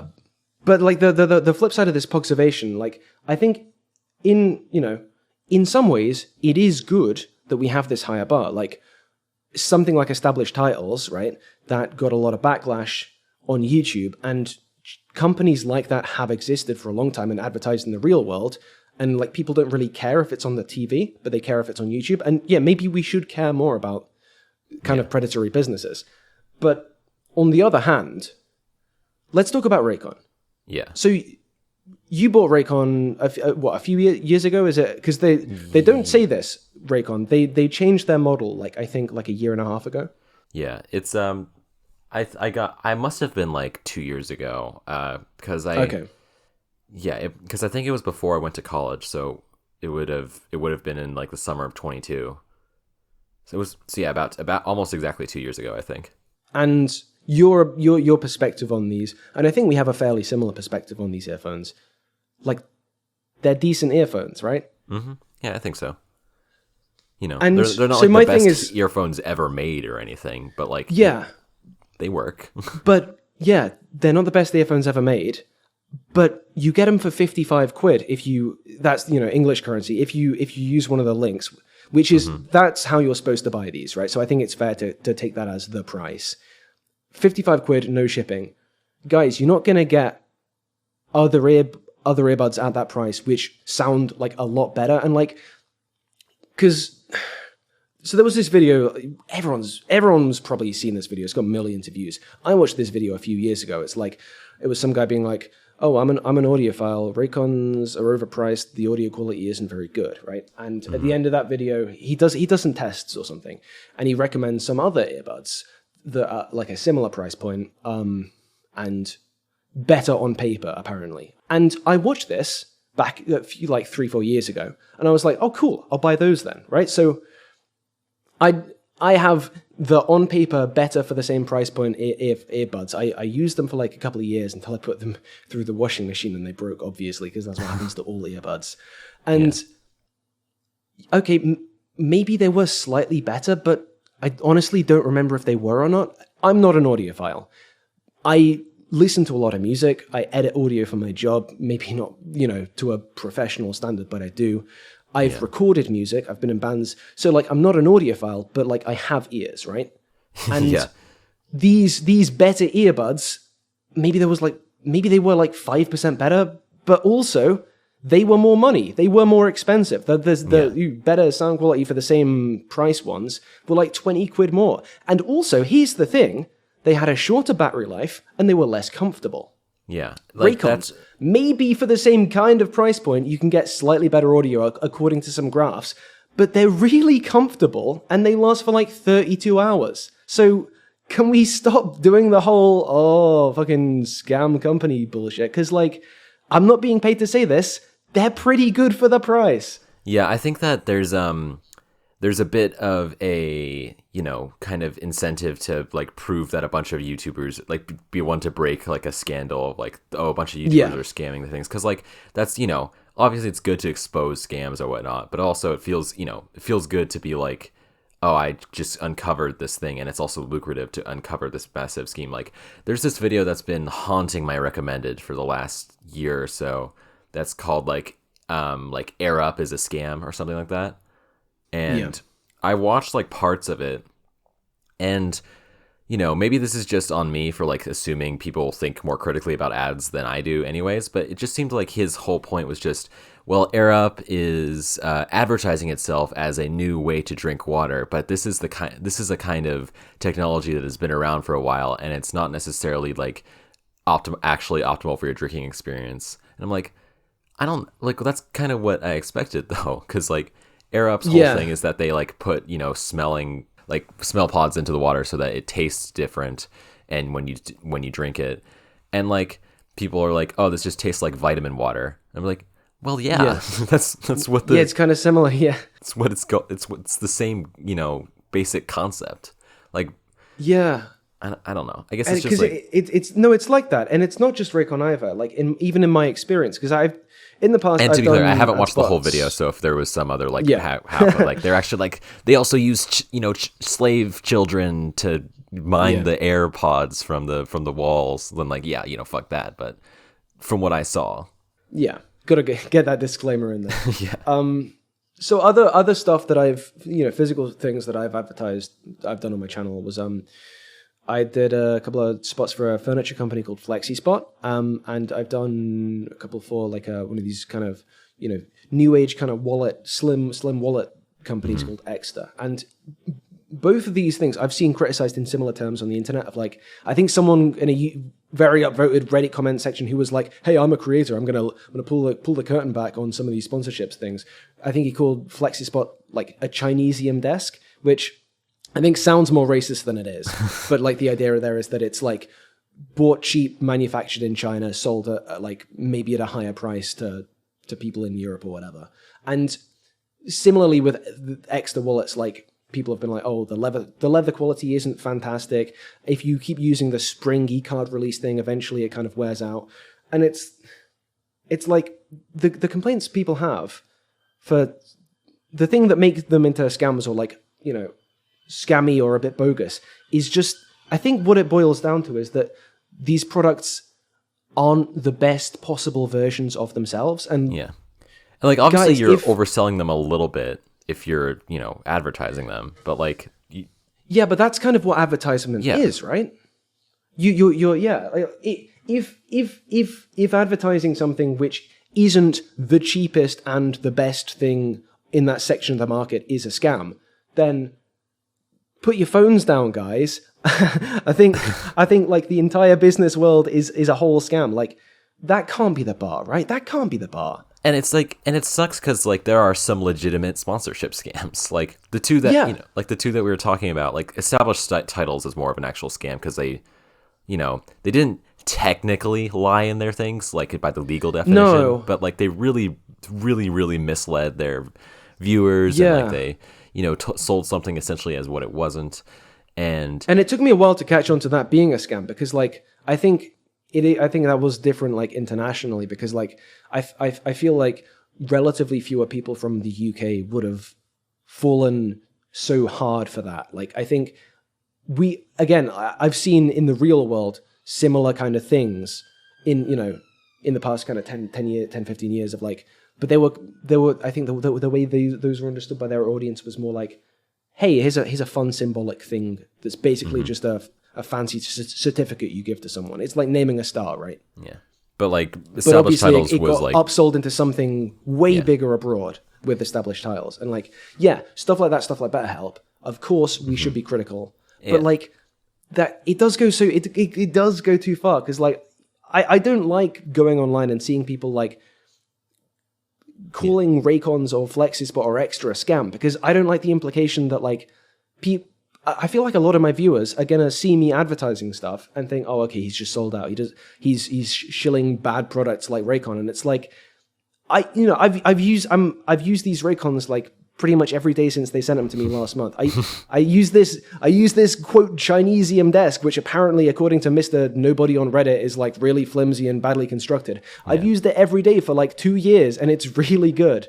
but like the flip side of this observation, like I think in some ways it is good that we have this higher bar. Like something like established titles, right? That got a lot of backlash on YouTube, and companies like that have existed for a long time and advertised in the real world. And like people don't really care if it's on the TV, but they care if it's on YouTube. And yeah, maybe we should care more about kind of predatory businesses. But on the other hand, let's talk about Raycon. Yeah. So you bought Raycon a few years ago? Is it because they don't say this Raycon? They changed their model I think a year and a half ago. Yeah, it's I must have been like 2 years ago because because I think it was before I went to college, so it would have been in like the summer of 22. So it was about almost exactly 2 years ago, I think. And your perspective on these, and I think we have a fairly similar perspective on these earphones. Like they're decent earphones, right? Mm-hmm. Yeah, I think so. And they're not so like the best earphones ever made or anything, but like they work. But yeah, they're not the best earphones ever made. But you get them for 55 quid that's English currency if you use one of the links, which is that's how you're supposed to buy these, right? So I think it's fair to take that as the price. 55 quid, no shipping. Guys, you're not going to get other earbuds at that price which sound like a lot better, and like so there was this video, everyone's probably seen this video. It's got millions of views. I watched this video a few years ago. It was some guy being like, oh, I'm an audiophile. Raycons are overpriced. The audio quality isn't very good, right? And at the end of that video, he does some tests or something, and he recommends some other earbuds that are like a similar price point. And better on paper, apparently. And I watched this back a few, like 3-4 years ago, and I was like, oh, cool, I'll buy those then, right? So I have the on paper better for the same price point earbuds. I used them for like a couple of years until I put them through the washing machine and they broke, obviously, because that's what happens to all earbuds. And okay, maybe they were slightly better, but I honestly don't remember if they were or not. I'm not an audiophile. I listen to a lot of music. I edit audio for my job. Maybe not, to a professional standard, but I do. I've recorded music. I've been in bands. So, like, I'm not an audiophile, but, like, I have ears, right? And these better earbuds, maybe they were, like, 5% better, but also they were more money. They were more expensive. The better sound quality for the same price ones were, like, 20 quid more. And also, here's the thing. They had a shorter battery life, and they were less comfortable. Yeah. Like Raycons, maybe for the same kind of price point, you can get slightly better audio according to some graphs, but they're really comfortable, and they last for like 32 hours. So can we stop doing the whole, fucking scam company bullshit? Because, like, I'm not being paid to say this. They're pretty good for the price. Yeah, I think that there's a bit of a, kind of incentive to, like, prove that a bunch of YouTubers, like, be one to break, like, a scandal of, like, a bunch of YouTubers are scamming the things. Because, like, that's, obviously it's good to expose scams or whatnot, but also it feels good to be like, oh, I just uncovered this thing, and it's also lucrative to uncover this massive scheme. Like, there's this video that's been haunting my recommended for the last year or so that's called, like Air Up is a Scam or something like that. And I watched, like, parts of it, and, maybe this is just on me for, like, assuming people think more critically about ads than I do anyways, but it just seemed like his whole point was just, well, Air Up is advertising itself as a new way to drink water, but this is a kind of technology that has been around for a while, and it's not necessarily, like, actually optimal for your drinking experience. And I'm like, that's kind of what I expected, though, because, like, Air Up's whole thing is that they, like, put, smell pods into the water so that it tastes different, and when you drink it, and, like, people are like, oh, this just tastes like vitamin water. And I'm like, well, that's what it's kind of similar. It's what it's the same, basic concept. Like, I don't know. I guess it's just like it's like that, and it's not just Raycon either. Like, even in my experience, because in the past, and to be clear, I haven't watched the whole video, so if there was some other, like, how like, they're actually, like, they also use slave children to mine the air pods from the walls, then, like, fuck that. But from what I saw, gotta get that disclaimer in there. So other stuff that I've physical things that I've done on my channel was I did a couple of spots for a furniture company called FlexiSpot, and I've done a couple for, like, one of these kind of new age kind of slim wallet companies called Extra. And both of these things I've seen criticized in similar terms on the internet. Of, like, I think someone in a very upvoted Reddit comment section who was like, "Hey, I'm a creator. I'm gonna pull the curtain back on some of these sponsorships things." I think he called FlexiSpot, like, a Chinesium desk, which I think sounds more racist than it is. But, like, the idea there is that it's, like, bought cheap, manufactured in China, sold at like, maybe at a higher price to people in Europe or whatever. And similarly with Extra wallets, like, people have been like, oh, the leather quality isn't fantastic. If you keep using the spring e-card release thing, eventually it kind of wears out. And it's like the complaints people have for the thing that makes them into scams or, like, scammy or a bit bogus is just, I think what it boils down to is that these products aren't the best possible versions of themselves. And like, obviously you're overselling them a little bit if you're, advertising them, but, like, but that's kind of what advertisement is, right? If advertising something which isn't the cheapest and the best thing in that section of the market is a scam, then put your phones down, guys. I think like the entire business world is a whole scam. Like, that can't be the bar, right? That can't be the bar. And it's like, and it sucks because, like, there are some legitimate sponsorship scams. Like, the two that like the two that we were talking about, like, established titles is more of an actual scam because they didn't technically lie in their things, like by the legal definition. No. But like they really, really, really misled their viewers, and like they, sold something essentially as what it wasn't. And it took me a while to catch on to that being a scam, because like I think that was different like internationally, because like I feel like relatively fewer people from the UK would have fallen so hard for that. Like I think I've seen in the real world similar kind of things in the past kind of 10, 15 years of like, but they were I think the way those were understood by their audience was more like, hey, here's a fun symbolic thing that's basically just a fancy certificate you give to someone. It's like naming a star, right? Yeah. But like established titles it was got like upsold into something way bigger abroad with established titles. And like, stuff like BetterHelp, of course we should be critical. But like that it does go it does go too far, because like I don't like going online and seeing people like calling Raycons or FlexiSpot or Extra a scam, because I don't like the implication that like I feel like a lot of my viewers are gonna see me advertising stuff and think, oh, okay, he's just sold out. He's shilling bad products like Raycon, and it's like I've used these Raycons like pretty much every day since they sent them to me last month. I use this quote Chinesium desk, which apparently, according to Mr. Nobody on Reddit, is like really flimsy and badly constructed. Yeah. I've used it every day for like 2 years, and it's really good.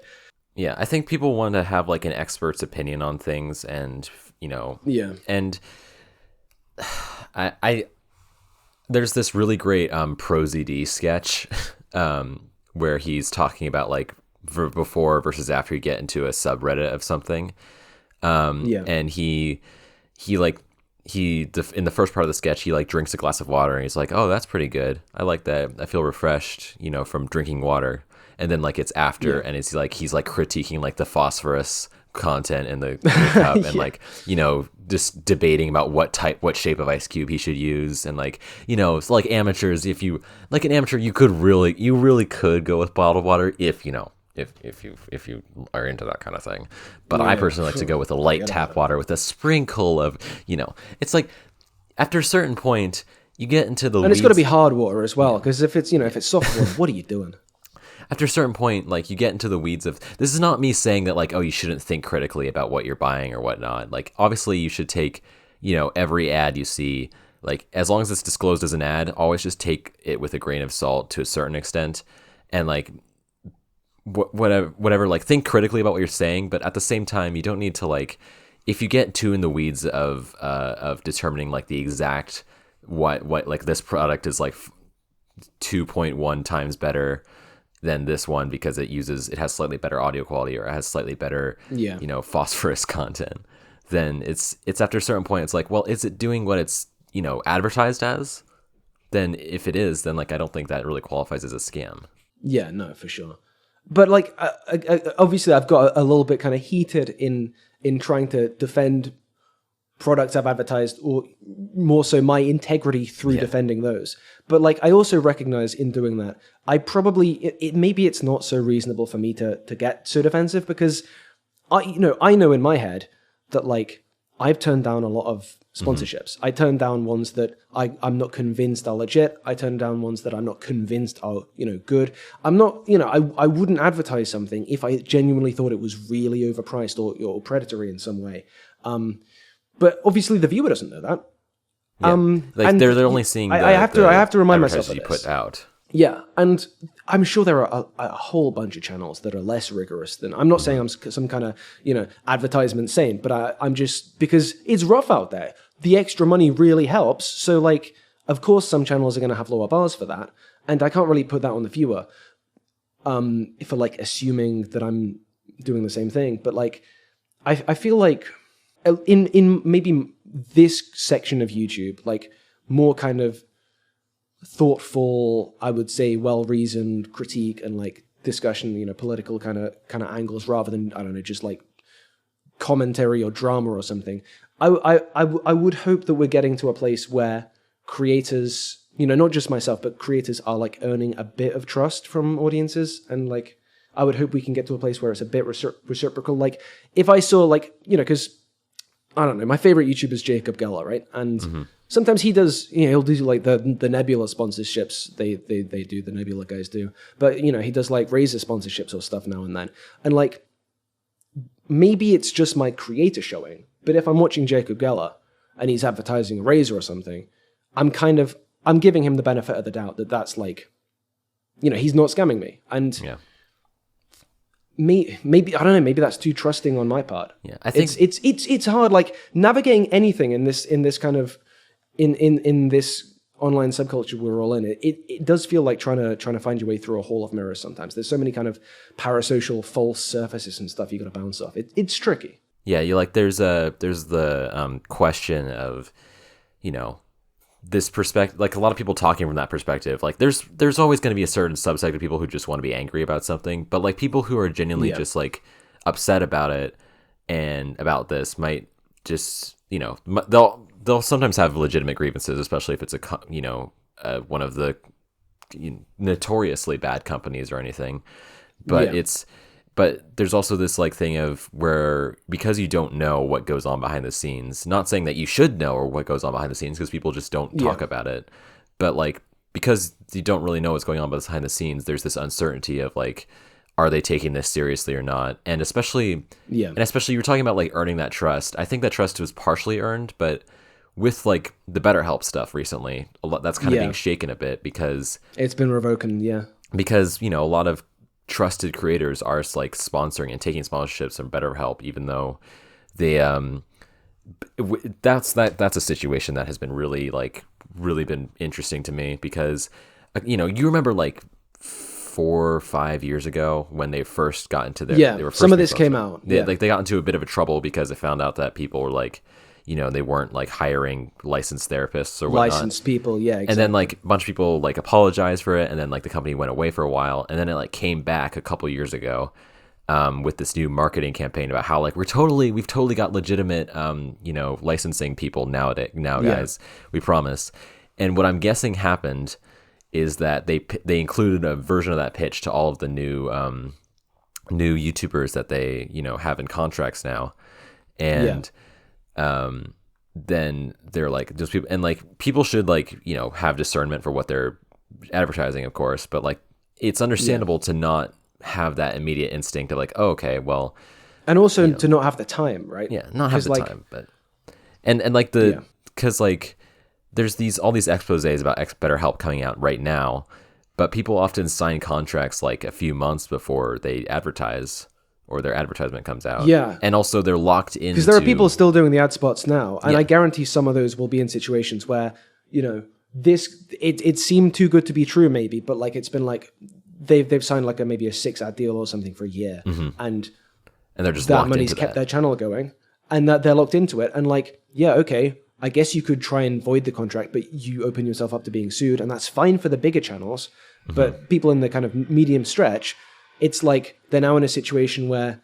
Yeah, I think people want to have like an expert's opinion on things, and and I there's this really great ProZD sketch where he's talking about like before versus after you get into a subreddit of something, and he in the first part of the sketch he like drinks a glass of water and he's like, oh, that's pretty good, I like that, I feel refreshed from drinking water. And then like it's after and he's like critiquing like the phosphorus content in the cup and like just debating about what shape of ice cube he should use, and like it's like amateurs, if you like an amateur you really could go with bottled water if you are into that kind of thing. But I personally like to go with a light tap water with a sprinkle of it's like after a certain point you get into the and it's got to be hard water as well, because if it's if it's soft water, what are you doing? After a certain point, like you get into the weeds of, this is not me saying that like, oh, you shouldn't think critically about what you're buying or whatnot. Like obviously you should take, every ad you see, like as long as it's disclosed as an ad, always just take it with a grain of salt to a certain extent. And like whatever, like think critically about what you're saying, but at the same time, you don't need to like, if you get too in the weeds of determining like the exact, what like this product is like 2.1 times better than this one because it has slightly better audio quality or it has slightly better phosphorus content, then it's after a certain point it's like, well, is it doing what it's advertised as? Then if it is, then like I don't think that really qualifies as a scam. Yeah, no, for sure. But like obviously I've got a little bit kind of heated in trying to defend products I've advertised, or more so my integrity through defending those. But like I also recognize in doing that, I probably maybe it's not so reasonable for me to get so defensive, because I know in my head that like I've turned down a lot of sponsorships. I turned down ones that I'm not convinced are legit. I turned down ones that I'm not convinced are good. I'm not I wouldn't advertise something if I genuinely thought it was really overpriced or predatory in some way. But obviously the viewer doesn't know that. Yeah. Like they're only seeing. I have to remind myself of you this. Put out. Yeah, and I'm sure there are a whole bunch of channels that are less rigorous than. I'm not saying I'm some kind of advertisement saint, but I'm just, because it's rough out there. The extra money really helps. So like, of course, some channels are going to have lower bars for that, and I can't really put that on the viewer. For like assuming that I'm doing the same thing, but like, I feel like. In maybe this section of YouTube, like more kind of thoughtful, I would say, well-reasoned critique and like discussion, political kind of angles, rather than, I don't know, just like commentary or drama or something. I would hope that we're getting to a place where creators, not just myself, but creators are like earning a bit of trust from audiences, and like I would hope we can get to a place where it's a bit reciprocal. Like if I saw like, because I don't know. My favorite YouTuber is Jacob Geller, right? And sometimes he does, he'll do like the Nebula sponsorships. They do, the Nebula guys do. But, he does like Razer sponsorships or stuff now and then. And like, maybe it's just my creator showing. But if I'm watching Jacob Geller and he's advertising a Razer or something, I'm giving him the benefit of the doubt that that's like, he's not scamming me. And maybe I don't know, maybe that's too trusting on my part. Yeah, I think it's hard, like navigating anything in this kind of in this online subculture we're all in. It does feel like trying to find your way through a hall of mirrors sometimes. There's so many kind of parasocial false surfaces and stuff you got to bounce off. It's tricky. Yeah, you like there's the question of, this perspective, like a lot of people talking from that perspective, like there's always going to be a certain subset of people who just want to be angry about something, but like people who are genuinely just like upset about it and about this might just, they'll sometimes have legitimate grievances, especially if it's one of the notoriously bad companies or anything, but But there's also this like thing of where, because you don't know what goes on behind the scenes, not saying that you should know or what goes on behind the scenes, because people just don't talk about it, but like, because you don't really know what's going on behind the scenes, there's this uncertainty of like, are they taking this seriously or not? And especially you were talking about like earning that trust. I think that trust was partially earned, but with like the BetterHelp stuff recently, that's kind of being shaken a bit because it's been revoked. Because, a lot of trusted creators are like sponsoring and taking sponsorships from BetterHelp, even though they that's a situation that has been really been interesting to me, because you remember like 4 or 5 years ago when they first got into their they were first some of this came out they got into a bit of a trouble because they found out that people were like, they weren't like hiring licensed therapists or whatnot. Licensed people, exactly. And then like a bunch of people like apologized for it, and then like the company went away for a while, and then it like came back a couple years ago with this new marketing campaign about how like we've totally got legitimate licensing people now guys, we promise. And what I'm guessing happened is that they included a version of that pitch to all of the new YouTubers that they have in contracts now, and then they're like, those people, and like people should like have discernment for what they're advertising, of course, but like it's understandable to not have that immediate instinct of like, oh, okay, well, and also to not have the time, right? Not have the time, but and like because like there's all these exposés about BetterHelp coming out right now, but people often sign contracts like a few months before they advertise or their advertisement comes out. Yeah. And also they're locked in. Because there are people still doing the ad spots now. And I guarantee some of those will be in situations where, it seemed too good to be true maybe, but like it's been like, they've signed like maybe a 6 ad deal or something for a year. And they're just that locked money's into kept that. their channel going, and that they're locked into it. And like, okay, I guess you could try and void the contract, but you open yourself up to being sued, and that's fine for the bigger channels. But people in the kind of medium stretch, it's like they're now in a situation where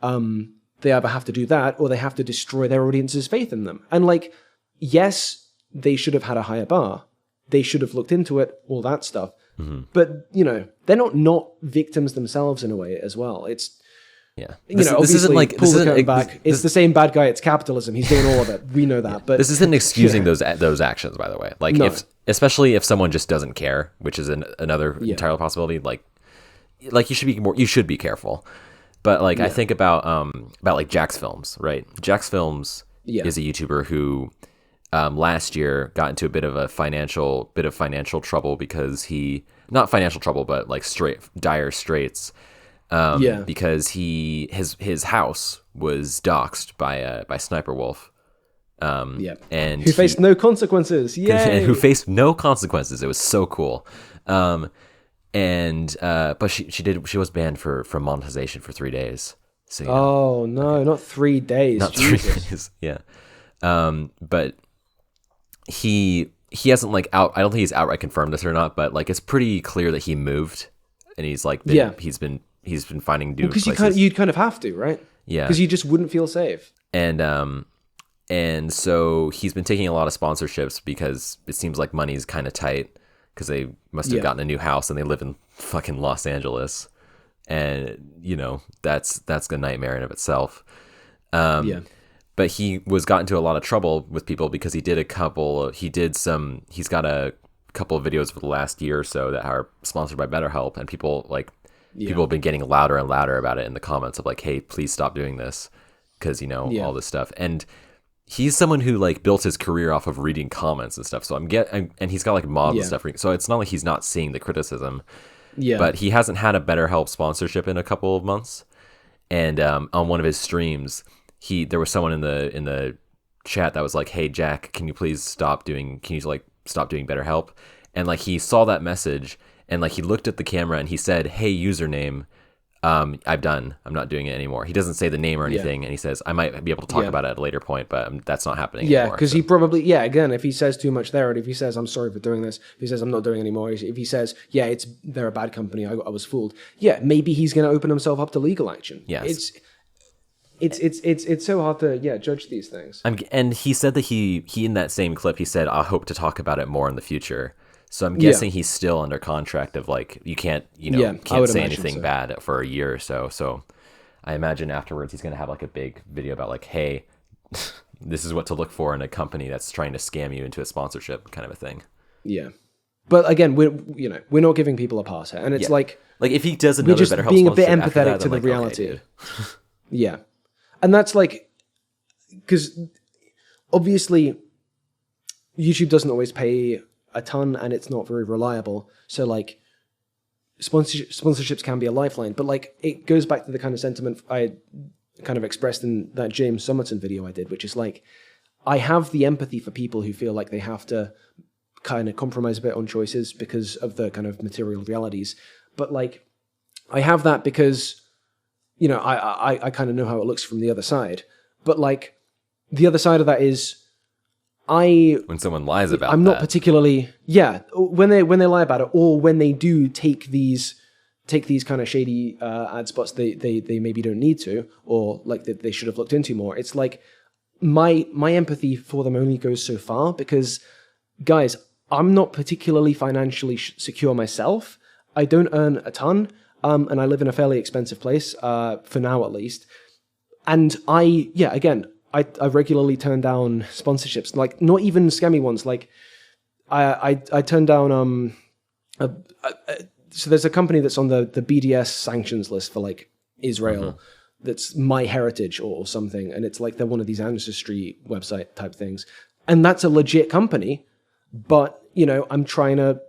they either have to do that or they have to destroy their audience's faith in them. And like, yes, they should have had a higher bar. They should have looked into it, all that stuff. But, they're not victims themselves in a way as well. It's, this isn't like, it's the same bad guy. It's capitalism. He's doing all of it. We know that. But this isn't excusing those actions, by the way. Like, especially if someone just doesn't care, which is another entirely possibility. Like you should be careful. But like I think about like Jax Films, right? Jax Films is a YouTuber who last year got into a bit of financial trouble because not financial trouble, but like dire straits. Because his house was doxxed by Sniper Wolf. And who faced no consequences. Yay! Who faced no consequences. It was so cool. But she was banned for monetization for 3 days. So, not 3 days. Not 3 days. Yeah. But he hasn't like I don't think he's outright confirmed this or not, but like it's pretty clear that he moved, and he's like he's been finding new places. Because you'd kind of have to, right? Yeah. Because you just wouldn't feel safe. And so he's been taking a lot of sponsorships because it seems like money's kind of tight, because they must have gotten a new house and they live in fucking Los Angeles, and that's a nightmare in of itself. but he got into a lot of trouble with people because he's got a couple of videos for the last year or so that are sponsored by BetterHelp, and people have been getting louder and louder about it in the comments of like, hey, please stop doing this, because all this stuff. And he's someone who like built his career off of reading comments and stuff, so and he's got like mods and stuff, so it's not like he's not seeing the criticism. But he hasn't had a BetterHelp sponsorship in a couple of months, and on one of his streams, there was someone in the chat that was like, hey Jack, can you stop doing BetterHelp? And like he saw that message, and like he looked at the camera and he said, hey username, I'm not doing it anymore. He doesn't say the name or anything, and he says, I might be able to talk about it at a later point, but that's not happening anymore. Because he probably, again, if he says too much there, and if he says, I'm sorry for doing this, if he says, I'm not doing it anymore, if he says, they're a bad company, I was fooled, maybe he's going to open himself up to legal action. Yes. It's so hard to judge these things. And he said that he in that same clip, he said, I hope to talk about it more in the future. So I'm guessing he's still under contract of like, you can't say anything bad for a year or so. So I imagine afterwards he's going to have like a big video about like, hey, this is what to look for in a company that's trying to scam you into a sponsorship kind of a thing. Yeah. But again, we're not giving people a pass here. And it's like if he does another just BetterHelp being a bit sponsorship empathetic after that, to the like, reality. Okay, Yeah. And that's like, because obviously YouTube doesn't always pay a ton and it's not very reliable. So like sponsorships can be a lifeline, but like it goes back to the kind of sentiment I kind of expressed in that James Somerton video I did, which is like, I have the empathy for people who feel like they have to kind of compromise a bit on choices because of the kind of material realities. But like, I have that because, I kind of know how it looks from the other side. But like, the other side of that is, when someone lies about I'm not particularly when they lie about it, or when they do take these kind of shady ad spots they maybe don't need to, or like that they should have looked into more. It's like my empathy for them only goes so far, because guys, I'm not particularly financially secure myself. I don't earn a ton, and I live in a fairly expensive place for now at least. And I regularly turn down sponsorships, like not even scammy ones. Like I turned down so there's a company that's on the BDS sanctions list for like Israel, that's My Heritage or something, and it's like they're one of these ancestry website type things, and that's a legit company. But I'm trying to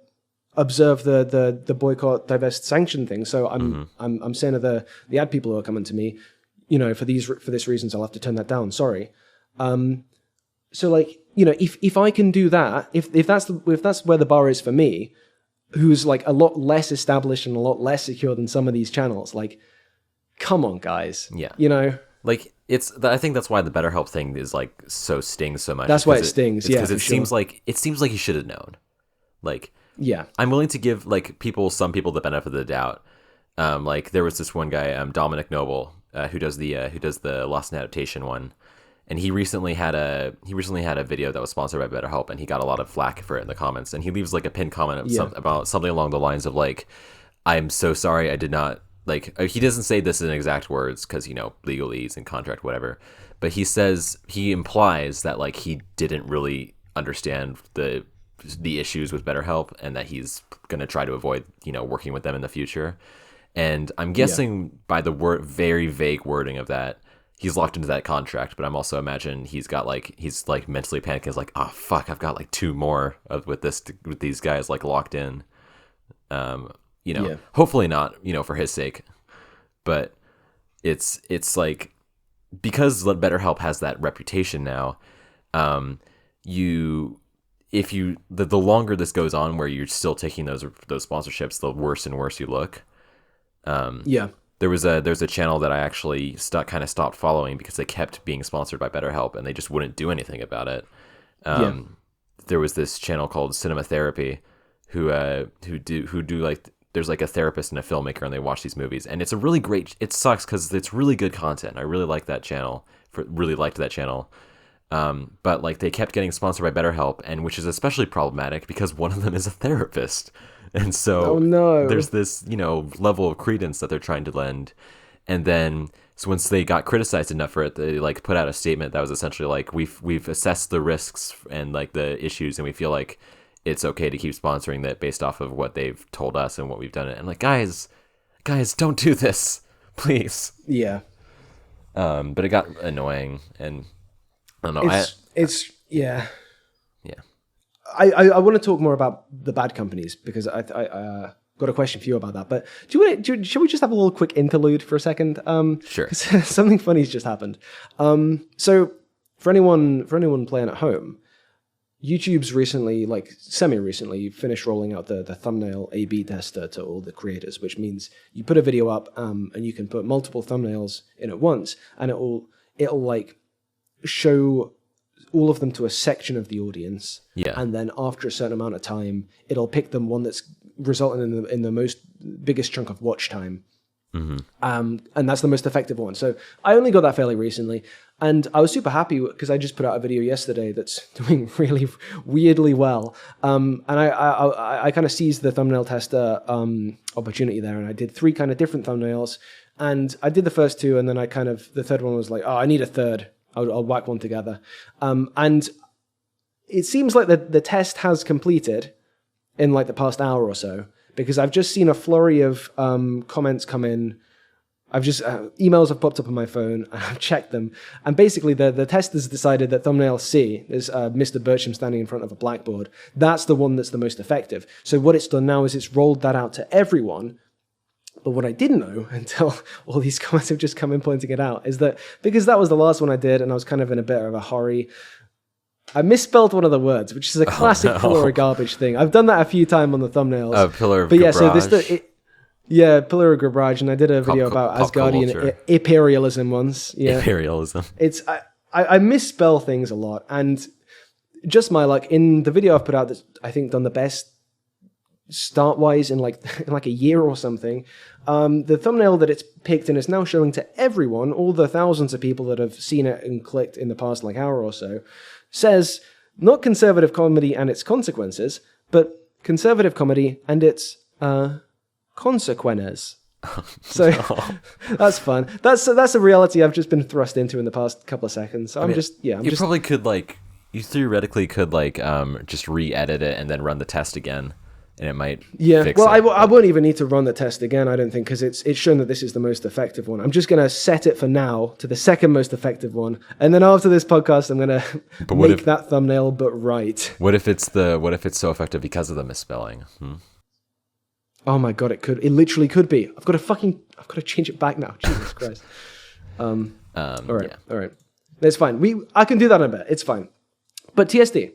observe the boycott, divest, sanction thing. So I'm saying to the ad people who are coming to me, for this reasons, I'll have to turn that down. Sorry. So like, if I can do that, if that's where the bar is for me, who's like a lot less established and a lot less secure than some of these channels, like, come on, guys. Yeah. Like I think that's why the BetterHelp thing is like stings so much. That's why it stings. Because it seems like he should have known. Like, I'm willing to give like some people the benefit of the doubt. Like there was this one guy, Dominic Noble, who does the Lost in Adaptation one, and he recently had a video that was sponsored by BetterHelp, and he got a lot of flack for it in the comments. And he leaves like a pinned comment about something along the lines of like, "I'm so sorry, I did not." Like, he doesn't say this in exact words because legalese and contract, whatever. But he implies that like he didn't really understand the issues with BetterHelp, and that he's going to try to avoid working with them in the future. And I'm guessing by the very vague wording of that, he's locked into that contract. But I'm also imagining he's mentally panicking. He's like, oh fuck, I've got like 2 more with these guys like locked in. Hopefully not, for his sake. But it's like, because BetterHelp has that reputation now, the longer this goes on where you're still taking those sponsorships, the worse and worse you look. There's a channel that I actually stopped following because they kept being sponsored by BetterHelp and they just wouldn't do anything about it. There was this channel called Cinema Therapy who do like, there's like a therapist and a filmmaker, and they watch these movies, and it's a really great. It sucks because it's really good content. I really like that channel. But like they kept getting sponsored by BetterHelp, and which is especially problematic because one of them is a therapist, and so there's this level of credence that they're trying to lend, and then So once they got criticized enough for it, they like put out a statement that was essentially like, we've assessed the risks and like the issues, and we feel like it's okay to keep sponsoring that based off of what they've told us and what we've done. And I'm like, guys, don't do this, please. Yeah. But it got annoying, and I don't know. Yeah. Yeah. I want to talk more about the bad companies, because I got a question for you about that. But should we just have a little quick interlude for a second? Sure. 'Cause something funny's just happened. So for anyone playing at home, YouTube's recently, like semi-recently, finished rolling out the thumbnail A/B tester to all the creators, which means you put a video up and you can put multiple thumbnails in at once, and it'll like show all of them to a section of the audience. Yeah. And then after a certain amount of time, it'll pick them one that's resulting in the most biggest chunk of watch time. Mm-hmm. And that's the most effective one. So I only got that fairly recently, and I was super happy because I just put out a video yesterday that's doing really weirdly well. And I kind of seized the thumbnail tester opportunity there, and I did 3 kind of different thumbnails, and I did the first 2, and then the third one was like, oh, I need a third. I'll whack one together. And it seems like the test has completed in like the past hour or so, because I've just seen a flurry of comments come in. I've just emails have popped up on my phone, and I've checked them, and basically the testers decided that thumbnail C is Mr. Bircham standing in front of a blackboard. That's the one that's the most effective. So what it's done now is it's rolled that out to everyone. But what I didn't know until all these comments have just come in pointing it out is that because that was the last one I did, and I was kind of in a bit of a hurry, I misspelled one of the words, which is a classic pillar of garbage thing. I've done that a few times on the thumbnails. Pillar of but yeah, garage. So pillar of garage, and I did a video about Asgardian imperialism once. Yeah, imperialism. I misspell things a lot, and just my luck in the video I've put out that's I think done the best start-wise in like a year or something. The thumbnail that it's picked and is now showing to everyone, all the thousands of people that have seen it and clicked in the past like hour or so, says not conservative comedy and its consequences, but conservative comedy and its consequences. So that's fun. That's a reality I've just been thrust into in the past couple of seconds. So You theoretically could just re-edit it and then run the test again, and it might fix well, it. I won't even need to run the test again, I don't think, because it's shown that this is the most effective one. I'm just going to set it for now to the second most effective one, and then after this podcast, I'm going to make that thumbnail but right. What if it's so effective because of the misspelling? Oh my god, it literally could be. I've got to change it back now. Jesus Christ. All right. It's fine. I can do that in a bit. It's fine. But TSD.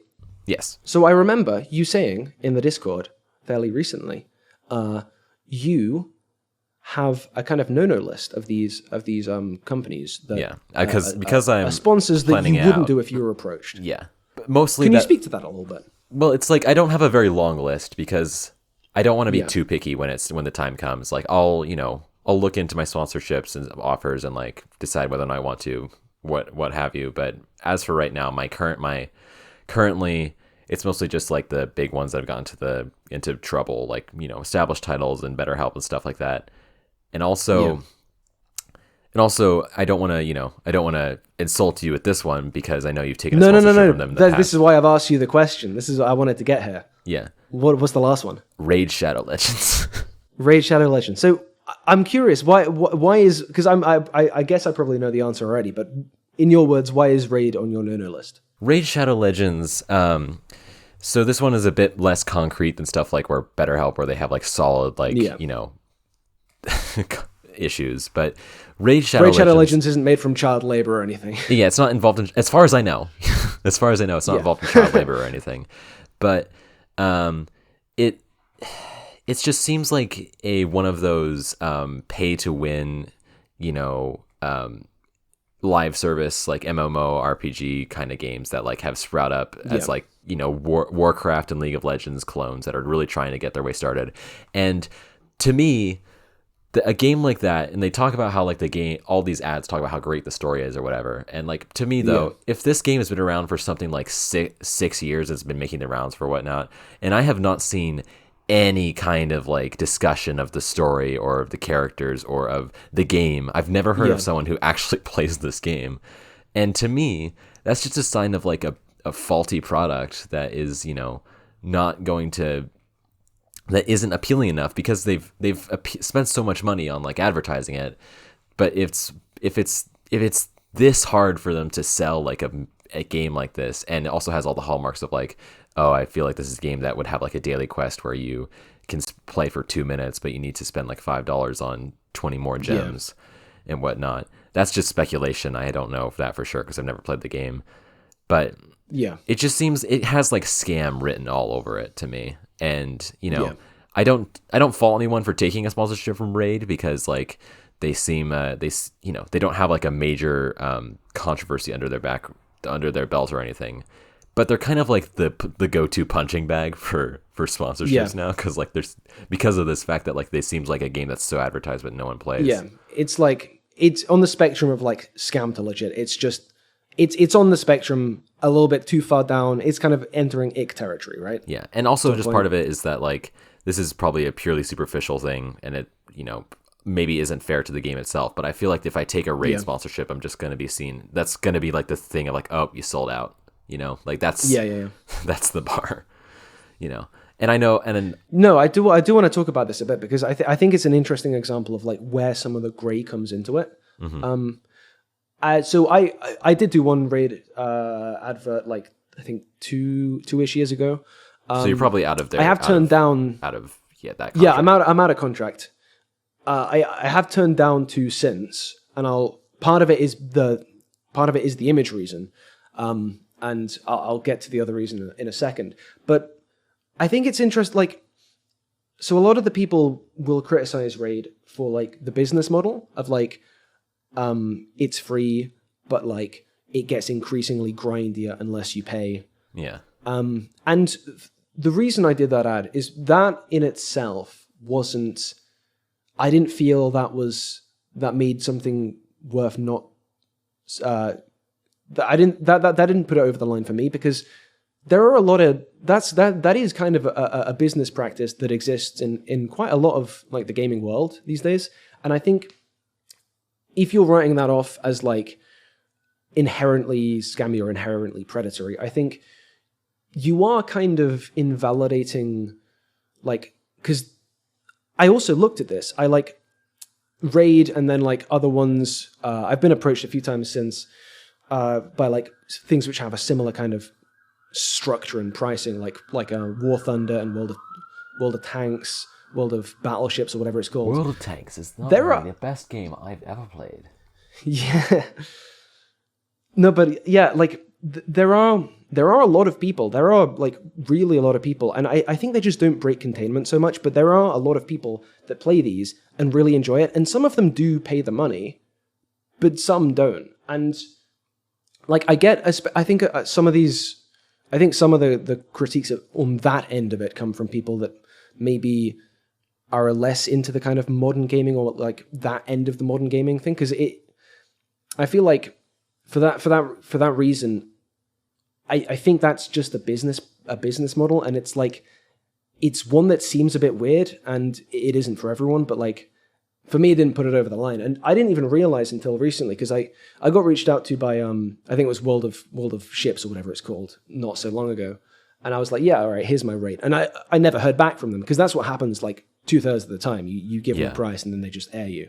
Yes. So I remember you saying in the Discord fairly recently, you have a kind of no-no list of these companies that because I'm sponsors that you wouldn't do if you were approached. Yeah, but mostly. Can you speak to that a little bit? Well, it's like I don't have a very long list because I don't want to be too picky when the time comes. Like I'll look into my sponsorships and offers and like decide whether or not I want to what have you. But as for right now, currently it's mostly just like the big ones that have gotten into trouble, like established titles and BetterHelp and stuff like that. And also I don't want to insult you with this one because I know you've taken a sponsorship from them in the past. This is why I've asked you the question. This is what I wanted to get here. Yeah. What's the last one? Raid Shadow Legends. Raid Shadow Legends. So I'm curious, why is, because I guess I probably know the answer already, but in your words, why is Raid on your no-no list? Raid Shadow Legends. So this one is a bit less concrete than stuff like where BetterHelp, where they have like solid issues. But Raid Shadow Legends isn't made from child labor or anything. Yeah, it's not involved in, as far as I know. It's not involved in child labor or anything. But it just seems like one of those pay to win, live service like MMO RPG kind of games that like have sprout up as like Warcraft and League of Legends clones that are really trying to get their way started. And to me, a game like that, and they talk about how like the game, all these ads talk about how great the story is or whatever. And like to me though, if this game has been around for something like six years, it's been making the rounds for whatnot, and I have not seen any kind of like discussion of the story or of the characters or of the game. I've never heard of someone who actually plays this game. And to me, that's just a sign of like a faulty product that is, not going to, that isn't appealing enough because they've spent so much money on like advertising it. But if it's this hard for them to sell like a game like this, and it also has all the hallmarks of like, oh, I feel like this is a game that would have like a daily quest where you can play for 2 minutes, but you need to spend like $5 on 20 more gems and whatnot. That's just speculation. I don't know that for sure because I've never played the game. But it just seems it has like scam written all over it to me. And, I don't fault anyone for taking a sponsorship from Raid because like they seem they don't have like a major controversy under their belt or anything. But they're kind of like the go-to punching bag for sponsorships now because of this fact that like they seems like a game that's so advertised but no one plays. Yeah, it's like it's on the spectrum of like scam to legit. It's just it's on the spectrum a little bit too far down. It's kind of entering ick territory, right? Yeah, and also just part of it is that like this is probably a purely superficial thing, and it maybe isn't fair to the game itself. But I feel like if I take a Raid sponsorship, I'm just going to be seen. That's going to be like the thing of like, oh, you sold out. Like that's that's the bar, and I know, and then no, I do want to talk about this a bit because I think it's an interesting example of like where some of the gray comes into it. Mm-hmm. So I did do one Raid advert like I think two-ish years ago. So you're probably out of there. I have turned down that contract. Yeah, I'm out of contract. I have turned down 2 since, and part of it is the image reason. And I'll get to the other reason in a second. But I think it's interesting, like, so a lot of the people will criticize Raid for, like, the business model of, like, it's free, but, like, it gets increasingly grindier unless you pay. Yeah. And the reason I did that ad is that in itself wasn't... I didn't feel that made something worth not... that didn't put it over the line for me because there are a lot of that is kind of a business practice that exists in quite a lot of like the gaming world these days, and I think if you're writing that off as like inherently scammy or inherently predatory, I think you are kind of invalidating, like, because I also looked at this, I like Raid and then like other ones, I've been approached a few times since by like things which have a similar kind of structure and pricing, like War Thunder and World of Tanks, World of Battleships, or whatever it's called. World of Tanks is not really the best game I've ever played. Yeah. No, but yeah, like there are a lot of people. There are like really a lot of people, and I think they just don't break containment so much. But there are a lot of people that play these and really enjoy it, and some of them do pay the money, but some don't. And like I think some of the critiques on that end of it come from people that maybe are less into the kind of modern gaming or like that end of the modern gaming thing, because I feel like for that reason, I think that's just a business model, and it's like it's one that seems a bit weird, and it isn't for everyone, but like for me, it didn't put it over the line, and I didn't even realize until recently because I got reached out to by I think it was World of Ships or whatever it's called not so long ago, and I was like, yeah, all right, here's my rate, and I never heard back from them because that's what happens like 2/3 of the time. You give them a price and then they just air you.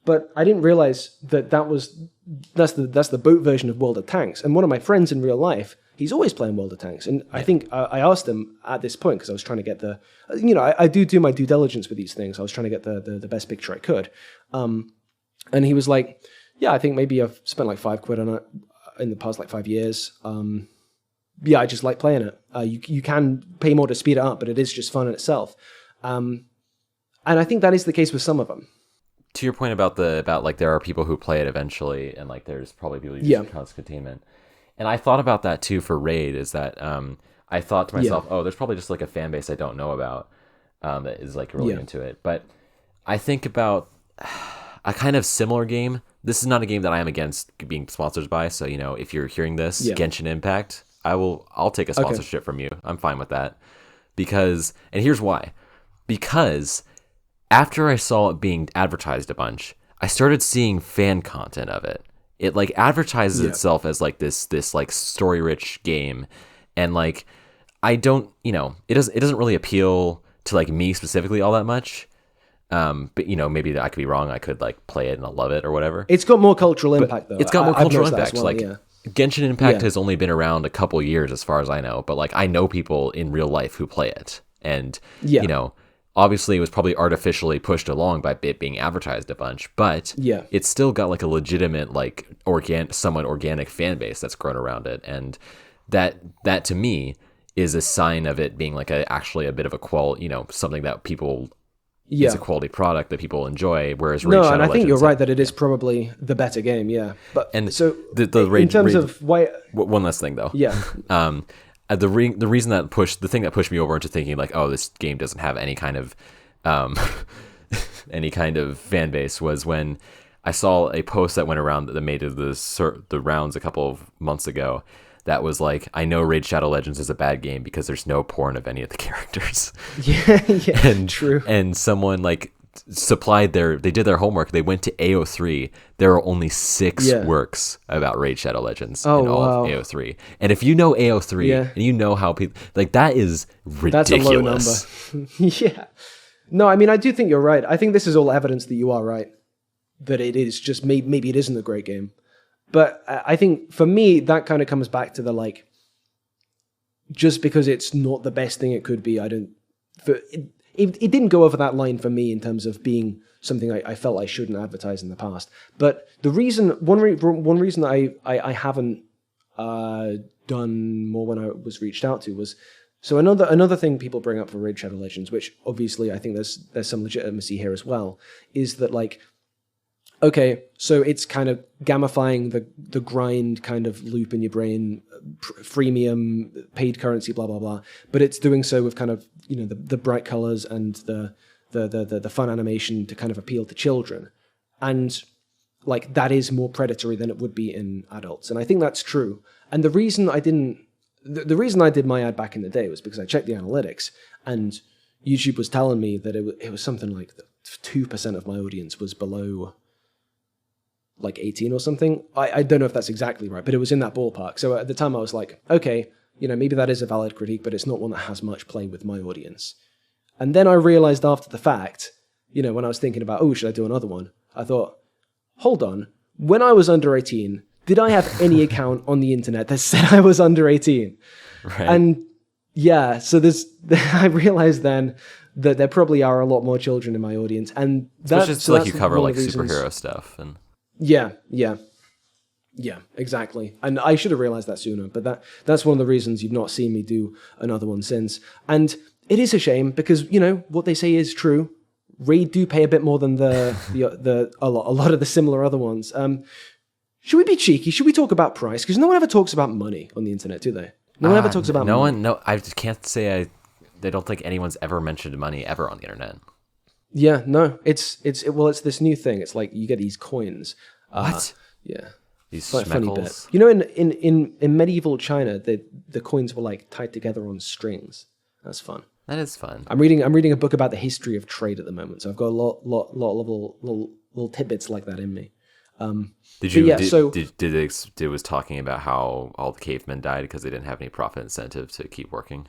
But I didn't realize that's the boat version of World of Tanks. And one of my friends in real life, he's always playing World of Tanks. And I think I asked him at this point because I was trying to get I do my due diligence with these things. I was trying to get the best picture I could. And he was like, yeah, I think maybe I've spent like £5 on it in the past like 5 years. Yeah, I just like playing it. You can pay more to speed it up, but it is just fun in itself. And I think that is the case with some of them. To your point about like there are people who play it eventually, and like there's probably people who use constant containment. And I thought about that too for Raid. Is that I thought to myself, oh, there's probably just like a fan base I don't know about that is like really into it. But I think about a kind of similar game. This is not a game that I am against being sponsored by. So if you're hearing this, Genshin Impact, I'll take a sponsorship from you. I'm fine with that. because, and here's why, because after I saw it being advertised a bunch, I started seeing fan content of it. It like advertises itself as like this like story rich game, and like I don't, it doesn't really appeal to like me specifically all that much. But maybe I could be wrong. I could like play it and I'll love it or whatever. It's got more cultural impact though. It's got more cultural impact. Well, like Genshin Impact has only been around a couple years as far as I know, but like I know people in real life who play it, and obviously it was probably artificially pushed along by it being advertised a bunch, but it's still got like a legitimate like somewhat organic fan base that's grown around it, and that to me is a sign of it being like actually a bit of a something that people it's a quality product that people enjoy. Whereas Raid Shadow and I think Legends, you're right that it is probably the better game. Yeah, but and so the Raid, in terms of why, one last thing though. Yeah. The reason the thing that pushed me over into thinking like, oh, this game doesn't have any kind of any kind of fan base was when I saw a post that went around that made the rounds a couple of months ago. That was like, I know Raid Shadow Legends is a bad game because there's no porn of any of the characters. Yeah, true. And someone like they did their homework. They went to AO3. There are only 6 works about Raid Shadow Legends in all of AO3. And if you know AO3 and you know how people like, that is ridiculous. That's a low number. Yeah. No, I mean, I do think you're right. I think this is all evidence that you are right. That it is just maybe it isn't a great game. But I think for me, that kind of comes back to the like, just because it's not the best thing it could be, it didn't go over that line for me in terms of being something I felt I shouldn't advertise in the past. But the reason, one reason that I haven't done more when I was reached out to was, so another thing people bring up for Raid Shadow Legends, which obviously I think there's some legitimacy here as well, is that like, okay, so it's kind of gamifying the grind kind of loop in your brain, freemium, paid currency, blah blah blah. But it's doing so with kind of the bright colors and the fun animation to kind of appeal to children, and like that is more predatory than it would be in adults, and I think that's true. And the reason I did my ad back in the day was because I checked the analytics, and YouTube was telling me that it was something like 2% of my audience was below like 18 or something. I don't know if that's exactly right, but it was in that ballpark. So at the time I was like, okay, maybe that is a valid critique, but it's not one that has much play with my audience. And then I realized after the fact, when I was thinking about, oh, should I do another one? I thought, hold on, when I was under 18, did I have any account on the internet that said I was under 18? Right. And yeah, so I realized then that there probably are a lot more children in my audience. And that's just like you cover like superhero stuff and Yeah, exactly. And I should have realized that sooner, but that's one of the reasons you've not seen me do another one since. And it is a shame because, what they say is true. Raid do pay a bit more than a lot of the similar other ones. Should we be cheeky? Should we talk about price? Because no one ever talks about money on the internet, do they? No one ever talks about money. No, I just can't say I don't think anyone's ever mentioned money ever on the internet. Yeah, no. It's this new thing. It's like you get these coins. What? Yeah. These funny bit. schmeckles. In medieval China, the coins were like tied together on strings. That's fun. That is fun. I'm reading a book about the history of trade at the moment, so I've got a lot of little tidbits like that in me. It was talking about how all the cavemen died because they didn't have any profit incentive to keep working.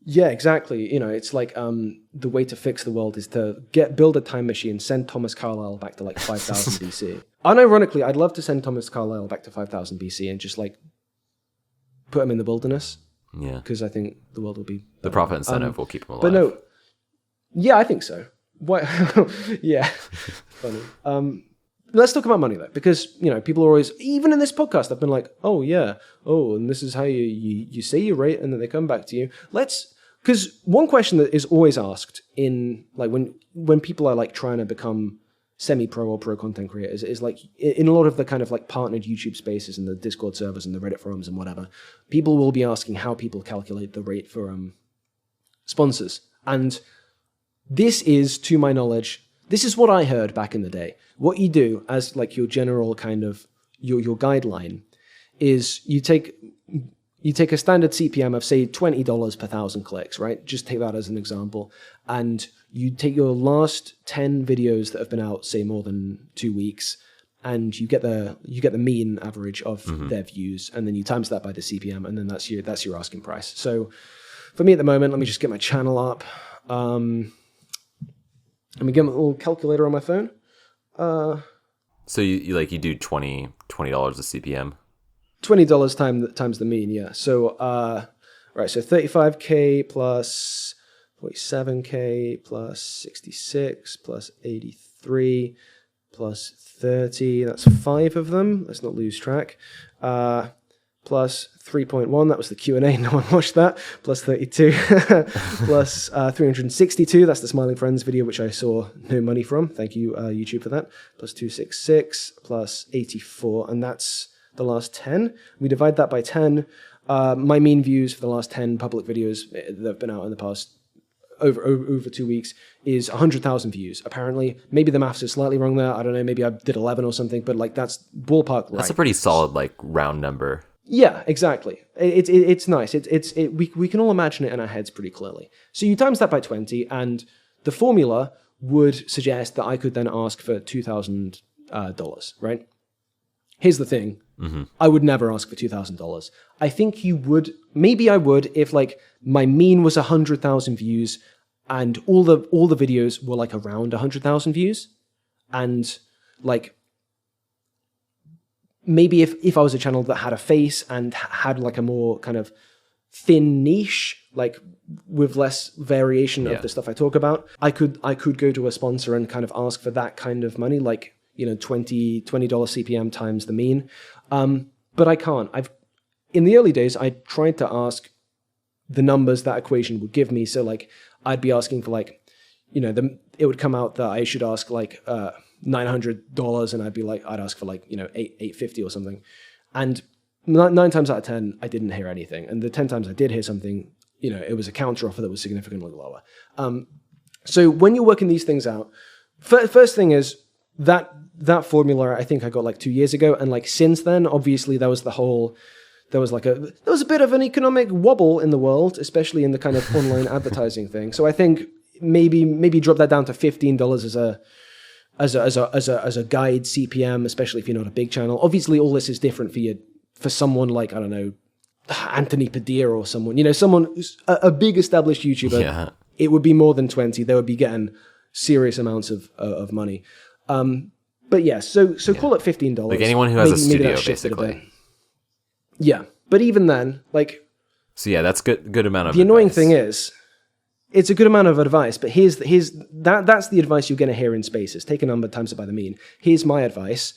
Yeah, exactly. It's like the way to fix the world is to build a time machine, send Thomas Carlyle back to like 5000 BC. Unironically, I'd love to send Thomas Carlyle back to 5000 BC and just like put him in the wilderness. Yeah, because I think the world will be the profit incentive will keep him alive. But no, yeah, I think so. What? Yeah, funny. Let's talk about money though, because people are always, even in this podcast, I've been like, oh yeah, and this is how you say your rate, and then they come back to you. Because one question that is always asked in like when people are like trying to become semi-pro or pro content creators is like in a lot of the kind of like partnered YouTube spaces and the Discord servers and the Reddit forums and whatever, people will be asking how people calculate the rate for sponsors. And this is, to my knowledge, this is what I heard back in the day. What you do as like your general kind of your guideline is you you take a standard CPM of, say, $20 per 1,000 clicks, right? Just take that as an example. And you take your last 10 videos that have been out, say, more than 2 weeks, and you get the mean average of their views, and then you times that by the CPM, and then that's your asking price. So for me at the moment, let me just get my channel up. Let me get my little calculator on my phone. So you do $20 a CPM? $20 times the mean, yeah. So right, so 35K plus 47K plus 66 plus 83 plus 30. That's 5 of them. Let's not lose track. Plus 3.1. That was the Q&A. No one watched that. Plus 32. Plus 362. That's the Smiling Friends video, which I saw no money from. Thank you, YouTube, for that. Plus 266. Plus 84. And that's the last 10. We divide that by 10. My mean views for the last 10 public videos that have been out in the past over 2 weeks is 100,000 views. Apparently, maybe the maths is slightly wrong there. I don't know. Maybe I did 11 or something, but like that's ballpark right. That's a pretty solid like round number. Yeah, exactly. It's nice. We can all imagine it in our heads pretty clearly. So you times that by 20, and the formula would suggest that I could then ask for $2,000, right? Here's the thing. I would never ask for $2,000. I think you would. Maybe I would if like my mean was 100,000 views, and all the videos were like around 100,000 views, and like maybe if I was a channel that had a face and had like a more kind of thin niche, like with less variation of the stuff I talk about, I could go to a sponsor and kind of ask for that kind of money, like, you know, $20 CPM times the mean. But I can't. In the early days, I tried to ask the numbers that equation would give me. So like I'd be asking for like, you know, it would come out that I should ask like $900, and I'd ask for like, you know, $850 or something. And 9 times out of 10, I didn't hear anything. And the 10 times I did hear something, you know, it was a counter offer that was significantly lower. So when you're working these things out, first thing is that formula I think I got like 2 years ago. And like since then, obviously there was a bit of an economic wobble in the world, especially in the kind of online advertising thing. So I think maybe drop that down to $15 as a guide CPM, especially if you're not a big channel. Obviously, all this is different for someone like, I don't know, Anthony Padilla or someone, you know, someone who's a big established YouTuber. Yeah. It would be more than 20. They would be getting serious amounts of money. But yeah, so call it $15. Like anyone who has a studio, basically. Yeah, but even then, like. So yeah, that's good amount of. The annoying thing is, it's a good amount of advice, but that's the advice you're going to hear in Spaces. Take a number, times it by the mean. Here's my advice.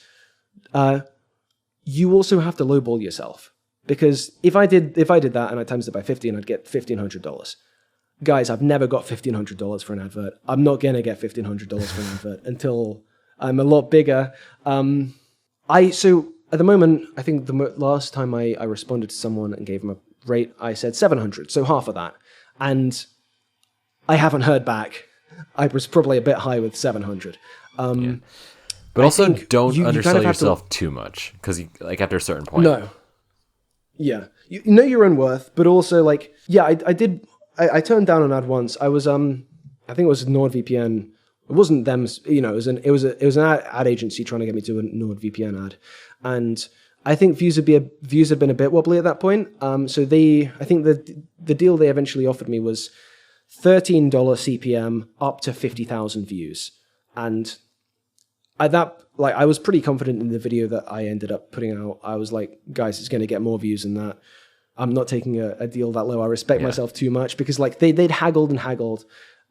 You also have to lowball yourself, because if I did that and I times it by 50, and I'd get $1,500. Guys, I've never got $1,500 for an advert. I'm not going to get $1,500 for an advert until I'm a lot bigger. So at the moment, I think the last time I responded to someone and gave them a rate, I said 700, so half of that. And I haven't heard back. I was probably a bit high with 700. But also don't undersell yourself too much, because like after a certain point. No. Yeah. You know your own worth, but also like, yeah, I turned down an ad once. I was, I think it was NordVPN. It wasn't them, you know, it was an ad agency trying to get me to a NordVPN ad. And I think views had been a bit wobbly at that point. So I think the deal they eventually offered me was $13 CPM up to 50,000 views. And I was pretty confident in the video that I ended up putting out. I was like, guys, it's going to get more views than that. I'm not taking a deal that low. I respect myself too much, because like they'd haggled and haggled.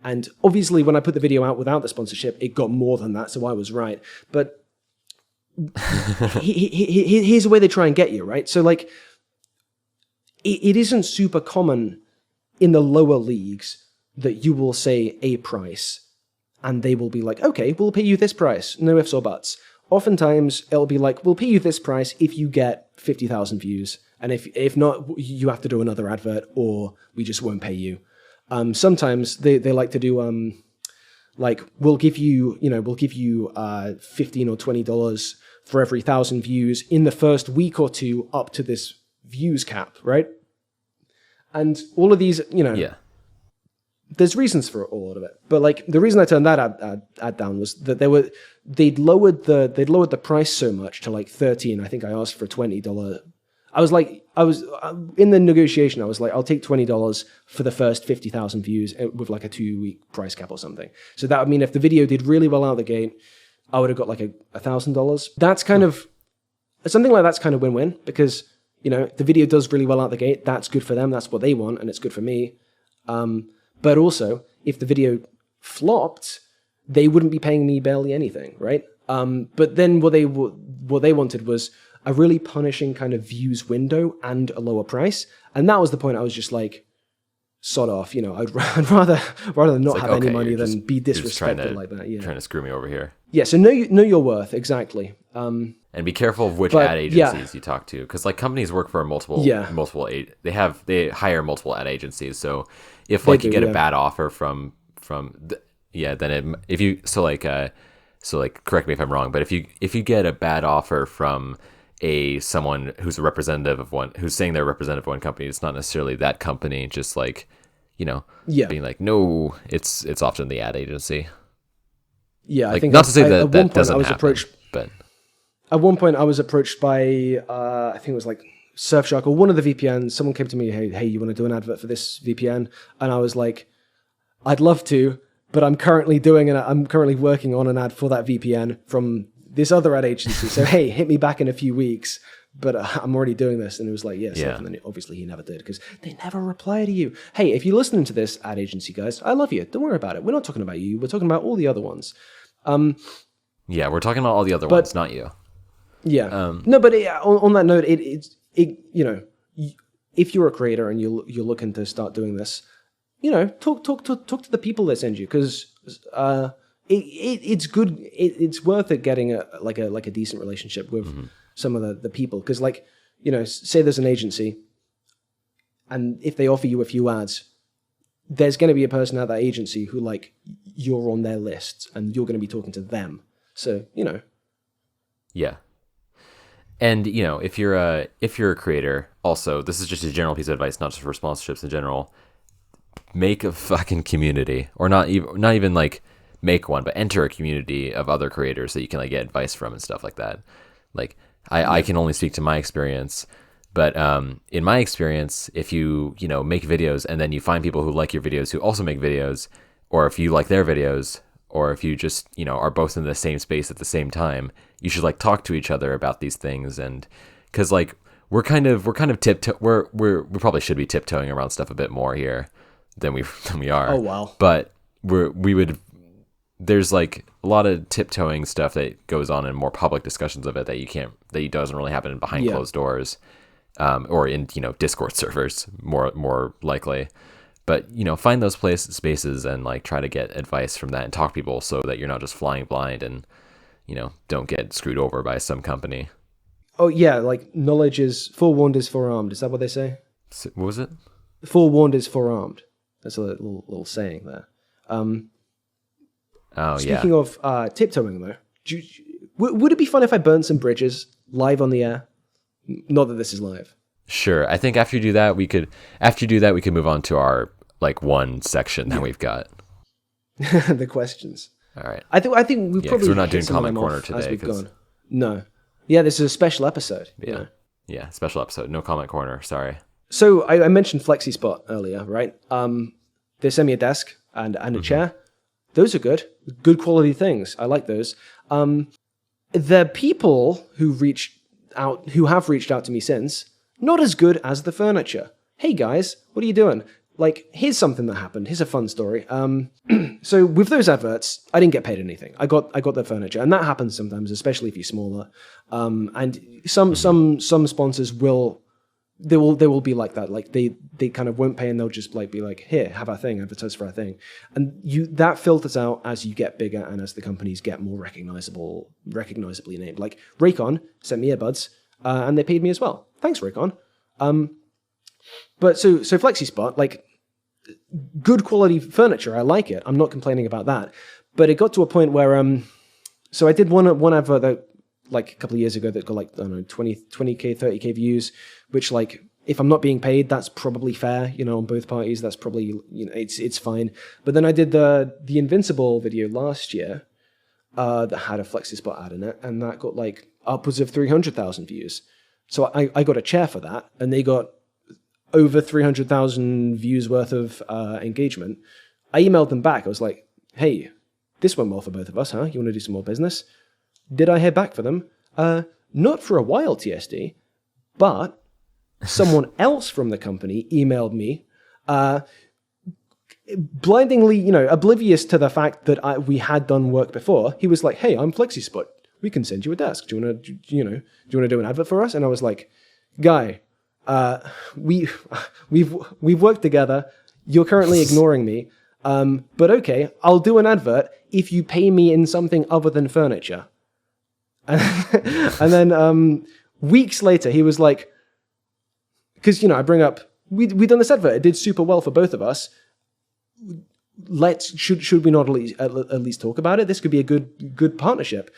And obviously when I put the video out without the sponsorship, it got more than that. So I was right. But here's a way they try and get you, right? So like, it isn't super common in the lower leagues that you will say a price and they will be like, okay, we'll pay you this price. No ifs or buts. Oftentimes it'll be like, we'll pay you this price if you get 50,000 views. And if not, you have to do another advert, or we just won't pay you. Sometimes they like to do, like, we'll give you $15 or $20 for every 1,000 views in the first week or two up to this views cap, right? And all of these, there's reasons for all of it. But like the reason I turned that ad down was that they'd lowered the price so much to like $13. I think I asked for $20. I was in the negotiation. I was like, I'll take $20 for the first 50,000 views with like a 2-week price cap or something. So that would mean if the video did really well out of the gate, I would have got like $1,000. That's kind of something like that's kind of win-win because the video does really well out the gate. That's good for them. That's what they want, and it's good for me. But also, if the video flopped, they wouldn't be paying me barely anything, right? But then what they wanted was a really punishing kind of views window and a lower price, and that was the point. I was just like, sod off. I'd rather not have any money than be disrespected like that. Yeah, trying to screw me over here. Yeah, so know your worth exactly. And be careful of which ad agencies you talk to, because like companies work for multiple. They hire multiple ad agencies. So if like you get a bad offer from then correct me if I'm wrong, but if you get a bad offer from someone who's a representative of one, who's saying they're a representative of one company, it's not necessarily that company, just like being like, no, it's often the ad agency. Yeah, like, I think not to say that doesn't happen, but at one point I was approached by I think it was like Surfshark or one of the VPNs. Someone came to me, hey, you want to do an advert for this VPN? And I was like, I'd love to, but I'm currently working on an ad for that VPN from this other ad agency. So hey, hit me back in a few weeks. But I'm already doing this. And it was like, yes. Yeah. And then obviously he never did because they never reply to you. Hey, if you're listening to this ad agency, guys, I love you. Don't worry about it. We're not talking about you. We're talking about all the other ones. Yeah, we're talking about all the other ones, not you. Yeah. No, but on that note, if you're a creator and you're looking to start doing this, talk to the people that send you because it's good. It's worth it getting a decent relationship with some of the people because say there's an agency and if they offer you a few ads, there's going to be a person at that agency who you're on their list and you're going to be talking to them. So, Yeah. And, if you're a creator, also, this is just a general piece of advice, not just for sponsorships in general, make a fucking community or not even make one, but enter a community of other creators that you can get advice from and stuff like that. I can only speak to my experience, but in my experience, if you make videos and then you find people who like your videos who also make videos, or if you like their videos, or if you just are both in the same space at the same time, you should talk to each other about these things. And because we're kind of we probably should be tiptoeing around stuff a bit more here than we are. Oh wow! But there's a lot of tiptoeing stuff that goes on in more public discussions of it that doesn't really happen behind closed doors, or in Discord servers more likely. But find those spaces and spaces and try to get advice from that and talk to people so that you're not just flying blind and don't get screwed over by some company. Oh yeah, knowledge is forewarned is forearmed. Is that what they say? What was it? Forewarned is forearmed. That's a little saying there. Speaking of tiptoeing, though, would it be fun if I burned some bridges live on the air? Not that this is live. Sure. I think after you do that, we could move on to our one section that we've got. The questions. All right. I think we probably we're not doing comment corner today. No. Yeah, this is a special episode. Yeah. Yeah, special episode. No comment corner. Sorry. So I mentioned FlexiSpot earlier, right? They sent me a desk and a chair. Those are good quality things. I like those. The people who have reached out to me since, not as good as the furniture. Hey guys, what are you doing? Here's something that happened. Here's a fun story. So with those adverts, I didn't get paid anything. I got the furniture, and that happens sometimes, especially if you're smaller. And some sponsors will be like that. They kind of won't pay, and they'll just be like, here, have our thing, advertise for our thing. And that filters out as you get bigger and as the companies get more recognizably named. Raycon sent me earbuds, and they paid me as well. Thanks, Raycon. But so FlexiSpot, good quality furniture, I like it. I'm not complaining about that. But it got to a point where so I did one advert that a couple of years ago that got 20k, 30k views, which if I'm not being paid, that's probably fair, on both parties. That's probably, it's fine. But then I did the Invincible video last year that had a FlexiSpot ad in it, and that got like upwards of 300,000 views. So I got a chair for that, and they got over 300,000 views worth of engagement. I emailed them back. I was like, hey, this went well for both of us, huh? You want to do some more business? Did I hear back for them? Not for a while, TSD, but someone else from the company emailed me, blindingly, oblivious to the fact that we had done work before. He was like, hey, I'm FlexiSpot. We can send you a desk. Do you want to do an advert for us? And I was like, guy, we've worked together. You're currently ignoring me. But okay, I'll do an advert if you pay me in something other than furniture. And then weeks later, he was like, because I bring up we done this advert. It did super well for both of us. Should we not at least talk about it? This could be a good partnership.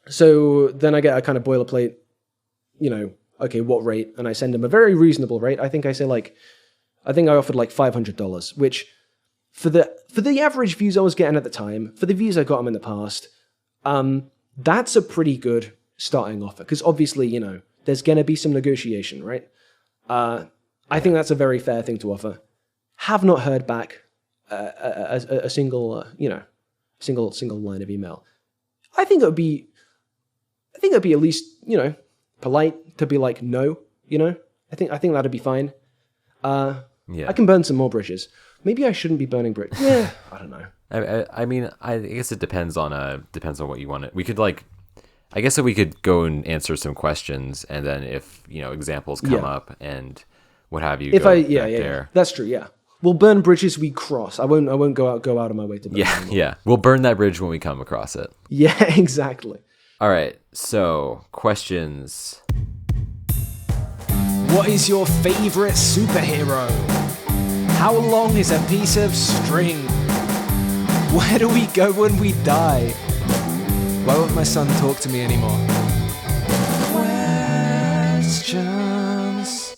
So then I get a kind of boilerplate, okay, what rate? And I send him a very reasonable rate. I think I offered like $500, which for the average views I was getting at the time, for the views I got them in the past, that's a pretty good starting offer. Because obviously, there's going to be some negotiation, right? I think that's a very fair thing to offer. Have not heard back a single, single line of email. I think it would be at least, polite to be like, no, I think that'd be fine. I can burn some more bridges. Maybe I shouldn't be burning bridges. Yeah, I don't know. I mean, I guess it depends on what you want. We could I guess that we could go and answer some questions, and then if examples come up and what have you. There. That's true. Yeah, we'll burn bridges we cross. I won't go out of my way to burn. Yeah. We'll burn that bridge when we come across it. Yeah, exactly. All right. So questions. What is your favorite superhero? How long is a piece of string? Where do we go when we die? Why won't my son talk to me anymore? Questions.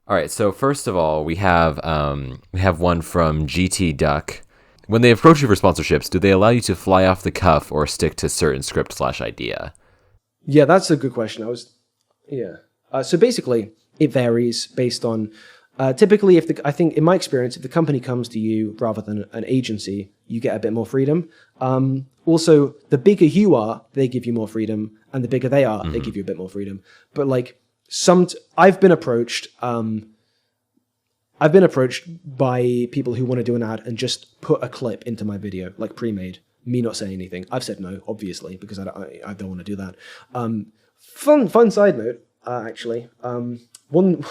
All right, so first of all, we have one from GT Duck. When they approach you for sponsorships, do they allow you to fly off the cuff or stick to certain script/idea? Yeah, that's a good question. So basically, it varies based on. Typically, I think in my experience, if the company comes to you rather than an agency, you get a bit more freedom. Also, the bigger you are, they give you more freedom, and the bigger they are, they give you a bit more freedom. But I've been approached by people who want to do an ad and just put a clip into my video, like pre-made, me not saying anything. I've said no, obviously, because I don't want to do that. Fun side note, actually. One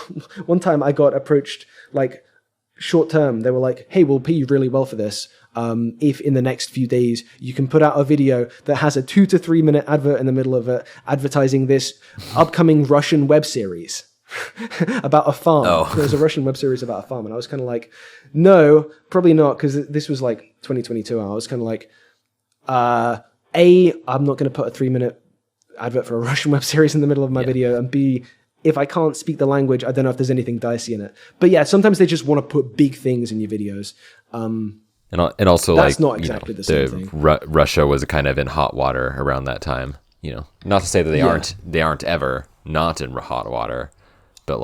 time I got approached, like, short term. They were like, hey, we'll pay you really well for this. If in the next few days you can put out a video that has a 2 to 3 minute advert in the middle of it, advertising this upcoming Russian web series about a farm. Oh. There was a Russian web series about a farm, and I was kind of like, no, probably not, because this was like 2022. I was kind of like, I'm not going to put a 3 minute advert for a Russian web series in the middle of my video, and B, if I can't speak the language, I don't know if there's anything dicey in it. But yeah, sometimes they just want to put big things in your videos. And also, that's not exactly the same thing. Russia was kind of in hot water around that time. Not to say that they aren't ever not in hot water, but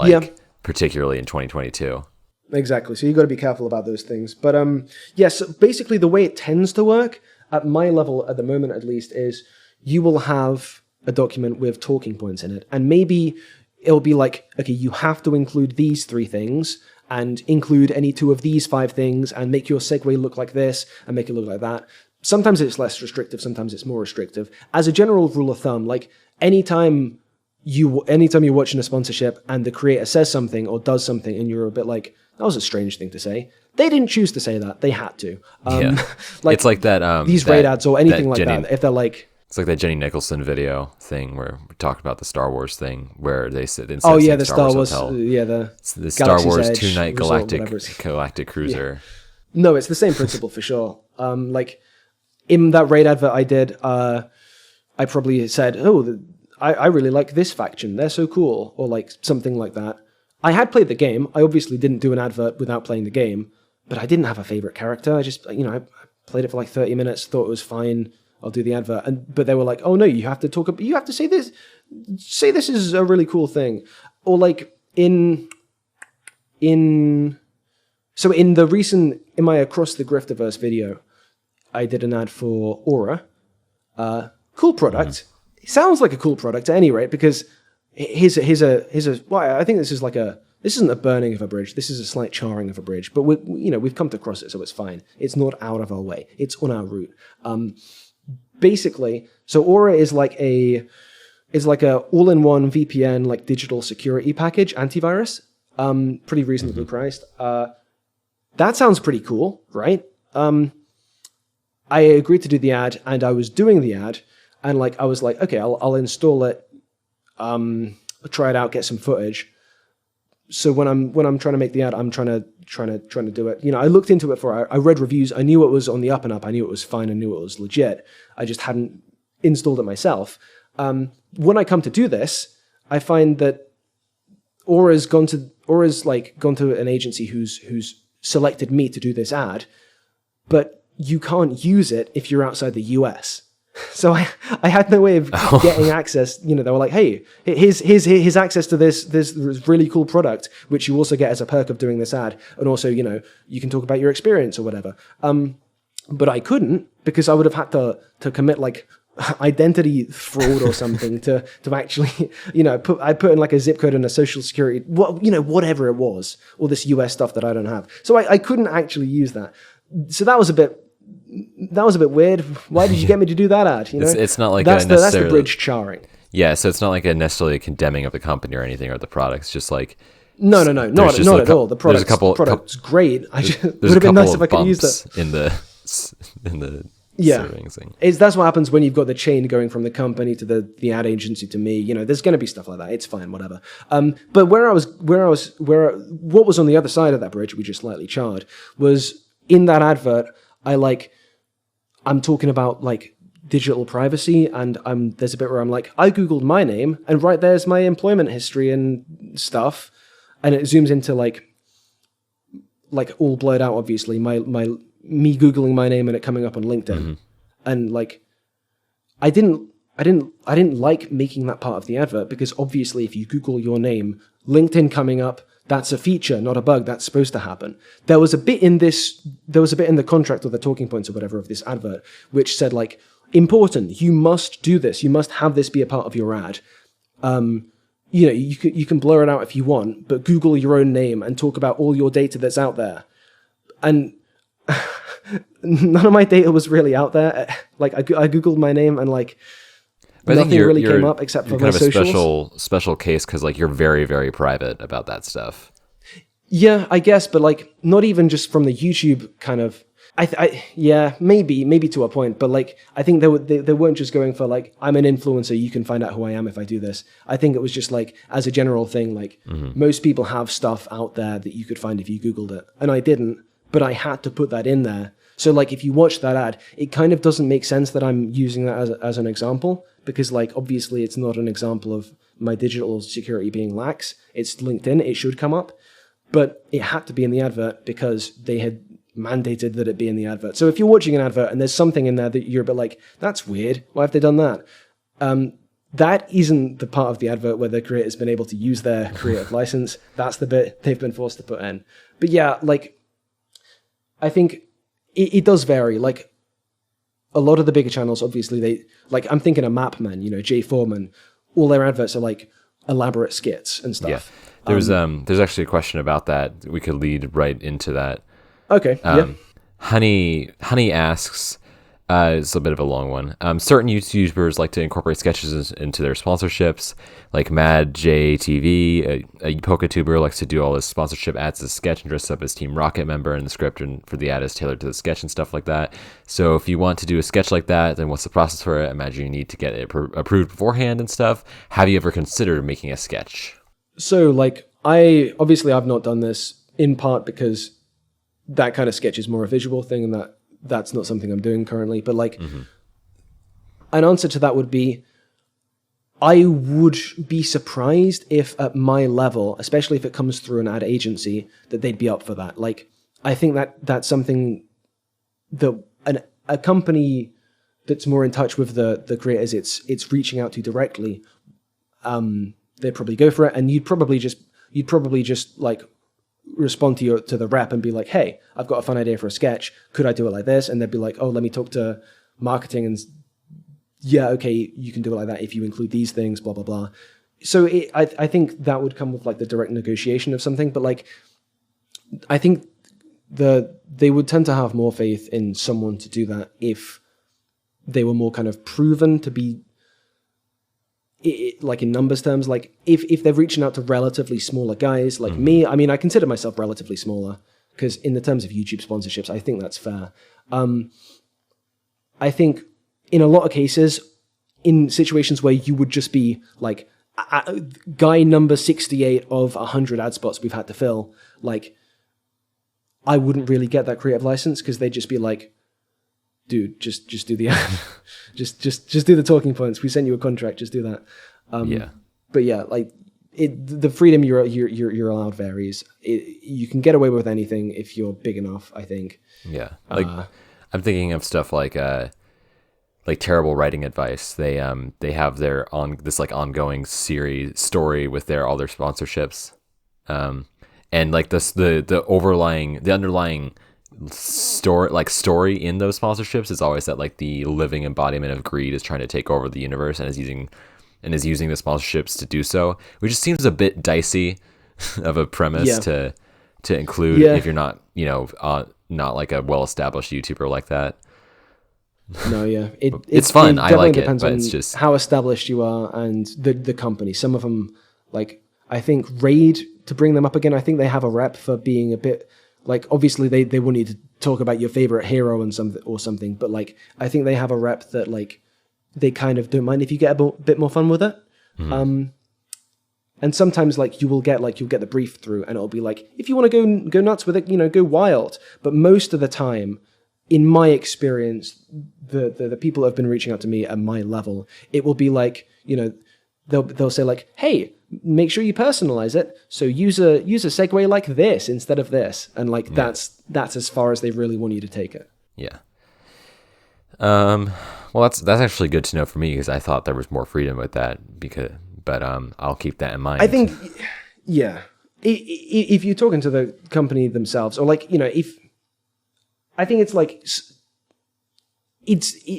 particularly in 2022. Exactly. So you got to be careful about those things. But so basically the way it tends to work at my level at the moment, at least, is you will have a document with talking points in it, and maybe it'll be like, okay, you have to include these 3 things and include any 2 of these 5 things and make your segue look like this and make it look like that. Sometimes it's less restrictive, sometimes it's more restrictive. As a general rule of thumb, like anytime you're watching a sponsorship and the creator says something or does something and you're a bit like, that was a strange thing to say. They didn't choose to say that. They had to. It's like that. These raid ads or anything like that. If they're like, it's like that Jenny Nicholson video thing where we talked about the Star Wars thing, where they said, the Star Wars, Hotel, the Star Wars Edge 2-night galactic cruiser. Yeah. No, it's the same principle for sure. Like in that raid advert I did, I probably said, I really like this faction. They're so cool, or like something like that. I had played the game. I obviously didn't do an advert without playing the game, but I didn't have a favorite character. I just, I played it for like 30 minutes, thought it was fine. I'll do the advert. But they were like, oh no, you have to talk about, you have to say this is a really cool thing. Or like in my Across the Grifterverse video, I did an ad for Aura. Cool product. Mm-hmm. It sounds like a cool product at any rate, because here's a well, I think this isn't a burning of a bridge. This is a slight charring of a bridge, but we've come to cross it, so it's fine. It's not out of our way. It's on our route. Basically, so Aura is like a all-in-one VPN, like digital security package, antivirus. Pretty reasonably priced. That sounds pretty cool, right? I agreed to do the ad, and I was doing the ad, and like I was like, okay, I'll install it, try it out, get some footage. So when I'm trying to make the ad, I'm trying to do it. I looked into it I read reviews. I knew it was on the up and up. I knew it was fine. I knew it was legit. I just hadn't installed it myself. When I come to do this, I find that Aura's gone to an agency who's selected me to do this ad, but you can't use it if you're outside the US. So I had no way of getting access. They were like, hey, here's access to this really cool product, which you also get as a perk of doing this ad. And also, you can talk about your experience or whatever. But I couldn't, because I would have had to commit like identity fraud or something to actually, I put in like a zip code and a social security, whatever it was, all this US stuff that I don't have. So I couldn't actually use that. So that was a bit weird. Why did you get me to do that ad? It's not like that's the bridge charring. Yeah, so it's not like necessarily a condemning of the company or anything or the products. Just like not at all. The product's great. I just would have been nice if I could use that in the thing. That's what happens when you've got the chain going from the company to the ad agency to me. There's going to be stuff like that. It's fine, whatever. But what was on the other side of that bridge, we just slightly charred, was in that advert. I'm talking about like digital privacy, and there's a bit where I'm like, I googled my name, and right there's my employment history and stuff, and it zooms into like all blurred out, obviously, me googling my name and it coming up on LinkedIn, and like I didn't like making that part of the advert, because obviously if you Google your name, LinkedIn coming up, that's a feature, not a bug. That's supposed to happen. There was a bit in the contract or the talking points or whatever of this advert, which said like, important, you must do this. You must have this be a part of your ad. You can blur it out if you want, but Google your own name and talk about all your data that's out there. And none of my data was really out there. Like I Googled my name and like, nothing really came up except for my socials. Special case, because like you're very, very private about that stuff. Yeah, I guess, but like not even just from the YouTube kind of. Maybe to a point, but like I think they weren't just going for like, I'm an influencer, you can find out who I am if I do this. I think it was just like as a general thing, like most people have stuff out there that you could find if you Googled it, and I didn't, but I had to put that in there. So like if you watch that ad, it kind of doesn't make sense that I'm using that as an example, because like obviously it's not an example of my digital security being lax. It's LinkedIn, it should come up, but it had to be in the advert because they had mandated that it be in the advert. So if you're watching an advert and there's something in there that you're a bit like, that's weird, why have they done that? That isn't the part of the advert where the creator's been able to use their creative license. That's the bit they've been forced to put in. But yeah, like I think it does vary. Like a lot of the bigger channels, obviously, they like, I'm thinking of Mapman, Jay Foreman, all their adverts are like elaborate skits and stuff. Yeah. There's actually a question about that. We could lead right into that. Okay. Honey asks, it's a bit of a long one. Certain YouTubers like to incorporate sketches into their sponsorships, like Mad JTV, a PokeTuber likes to do all his sponsorship ads as a sketch and dress up as Team Rocket member, and the script and for the ad is tailored to the sketch and stuff like that. So if you want to do a sketch like that, then what's the process for it? I imagine you need to get it approved beforehand and stuff. Have you ever considered making a sketch? So like I've not done this, in part because that kind of sketch is more a visual thing, and that's not something I'm doing currently. But like, an answer to that would be, I would be surprised if at my level, especially if it comes through an ad agency, that they'd be up for that. Like, I think that's something that a company that's more in touch with the creators it's reaching out to directly, they'd probably go for it, and you'd probably just like respond to the rep and be like, hey, I've got a fun idea for a sketch. Could I do it like this? And they'd be like, oh, let me talk to marketing, and yeah, okay, you can do it like that if you include these things, blah, blah, blah. So I think that would come with like the direct negotiation of something, but like, I think they would tend to have more faith in someone to do that if they were more kind of proven to be, like in numbers terms, like if they're reaching out to relatively smaller guys like me, I mean, I consider myself relatively smaller because in the terms of YouTube sponsorships, I think that's fair. I think in a lot of cases, in situations where you would just be like guy number 68 of 100 ad spots we've had to fill, like I wouldn't really get that creative license because they'd just be like, dude, just do the ad. just do the talking points. We sent you a contract, just do that. Yeah. But yeah, like the freedom you're allowed varies. You can get away with anything if you're big enough, I think. Yeah. Like I'm thinking of stuff like terrible writing advice. They have their this like ongoing story with all their sponsorships. And like the underlying story in those sponsorships is always that like the living embodiment of greed is trying to take over the universe and is using the sponsorships to do so, which just seems a bit dicey of a premise to include if you're not not like a well-established YouTuber like that. No, yeah, it's fun. I like it, but it's just how established you are and the company. Some of them, like I think Raid, to bring them up again, I think they have a rep for being a bit like, obviously they won't need to talk about your favorite hero and something, but like I think they have a rep that like they kind of don't mind if you get a bit more fun with it. And sometimes like you'll get the brief through and it'll be like, if you want to go nuts with it, go wild. But most of the time, in my experience, the people that have been reaching out to me at my level, it will be like, they'll say like, hey, make sure you personalize it. So use a segue like this instead of this. And like, that's as far as they really want you to take it. Yeah. Well, that's actually good to know for me because I thought there was more freedom with that but I'll keep that in mind. I think, yeah, if you're talking to the company themselves or like, I think it's like,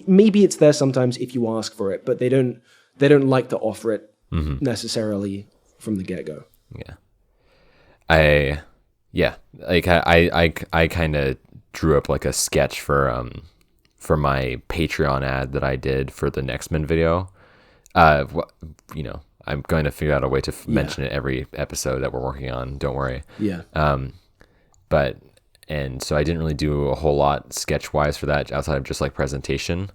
maybe it's there sometimes if you ask for it, but they don't like to offer it necessarily from the get-go. I kind of drew up like a sketch for my Patreon ad that I did for the Nextman video. I'm going to figure out a way to mention it every episode that we're working on. Don't worry. Yeah. And so I didn't really do a whole lot sketch-wise for that outside of just like presentation.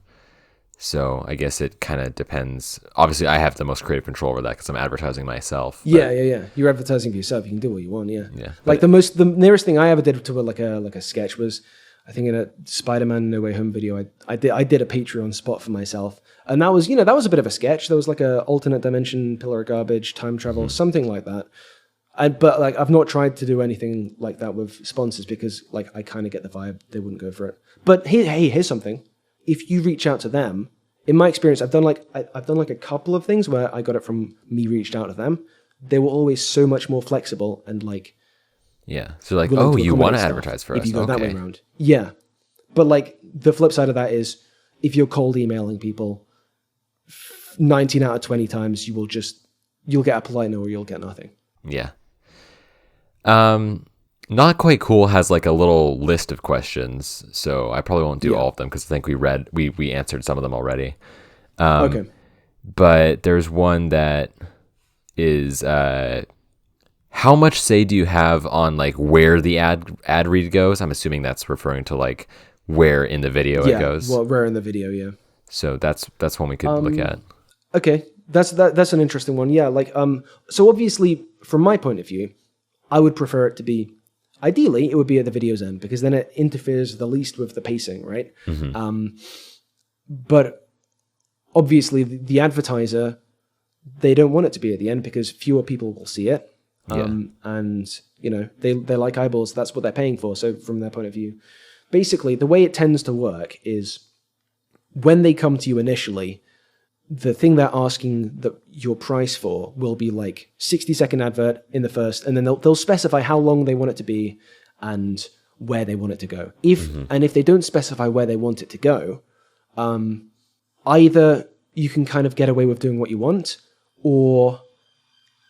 So I guess it kind of depends. Obviously, I have the most creative control over that because I'm advertising myself. Yeah. You're advertising for yourself. You can do what you want. Yeah. Like the nearest thing I ever did to like a sketch was, I think in a Spider-Man No Way Home video, I did a Patreon spot for myself, and that was a bit of a sketch. There was like a alternate dimension, pillar of garbage, time travel, something like that. But like I've not tried to do anything like that with sponsors because like I kind of get the vibe they wouldn't go for it. But here's something. If you reach out to them, in my experience, I've done like a couple of things where I got it from me reached out to them. They were always so much more flexible and like. Yeah. So like, oh, you want to advertise for us? If you go that way around. Yeah. But like the flip side of that is if you're cold emailing people, 19 out of 20 times you'll get a polite no or you'll get nothing. Yeah. Not Quite Cool has like a little list of questions, so I probably won't do all of them because I think we answered some of them already. Okay. But there's one that is how much say do you have on like where the ad read goes? I'm assuming that's referring to like where in the video it goes. Well, where in the video, yeah. So that's one we could look at. Okay, that's an interesting one. Yeah, like so obviously from my point of view, I would prefer it to be, ideally it would be at the video's end because then it interferes the least with the pacing, right? But obviously the advertiser they don't want it to be at the end because fewer people will see it. And, they like eyeballs. That's what they're paying for. So from their point of view, basically the way it tends to work is when they come to you initially, the thing they're asking your price for will be like 60-second advert in the first, and then they'll specify how long they want it to be and where they want it to go. And if they don't specify where they want it to go, either you can kind of get away with doing what you want,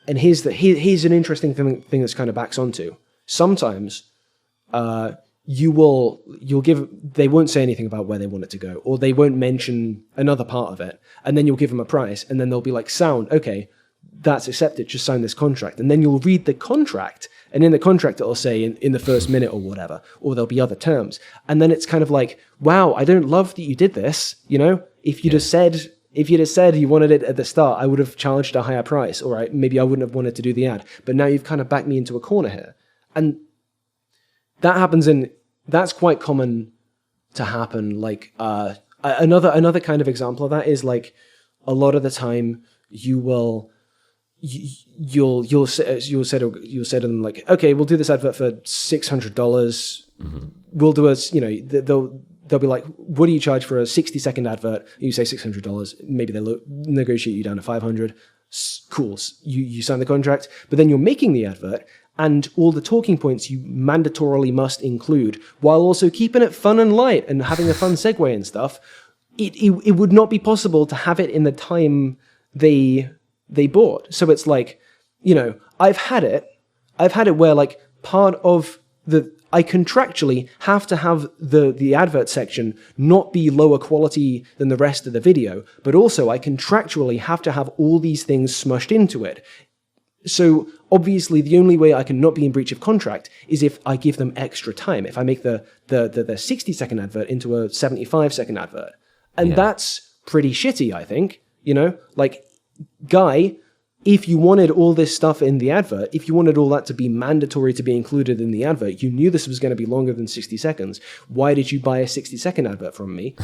and here's an interesting thing that's kind of backs onto. Sometimes they won't say anything about where they want it to go, or they won't mention another part of it, and then you'll give them a price, and then they'll be like, sound, okay, that's accepted, just sign this contract. And then you'll read the contract, and in the contract it'll say in the first minute or whatever, or there'll be other terms. And then it's kind of like, wow, I don't love that you did this, If you'd have said you wanted it at the start, I would have charged a higher price, or maybe I wouldn't have wanted to do the ad. But now you've kind of backed me into a corner here. And that happens that's quite common to happen. Like, another kind of example of that is like, a lot of the time you'll say to them like, okay, we'll do this advert for $600. We'll do they'll be like, what do you charge for a 60-second advert? You say $600. Maybe they'll negotiate you down to $500. Cool. You sign the contract, but then you're making the advert, and all the talking points you mandatorily must include, while also keeping it fun and light and having a fun segue and stuff. It would not be possible to have it in the time they bought. So it's like, I've had it where like part of I contractually have to have the advert section not be lower quality than the rest of the video, but also I contractually have to have all these things smushed into it. So obviously the only way I can not be in breach of contract is if I give them extra time, if I make the 60-second advert into a 75-second advert. And that's pretty shitty, I think. Like, guy, if you wanted all this stuff in the advert, if you wanted all that to be mandatory to be included in the advert, you knew this was going to be longer than 60 seconds. Why did you buy a 60-second advert from me?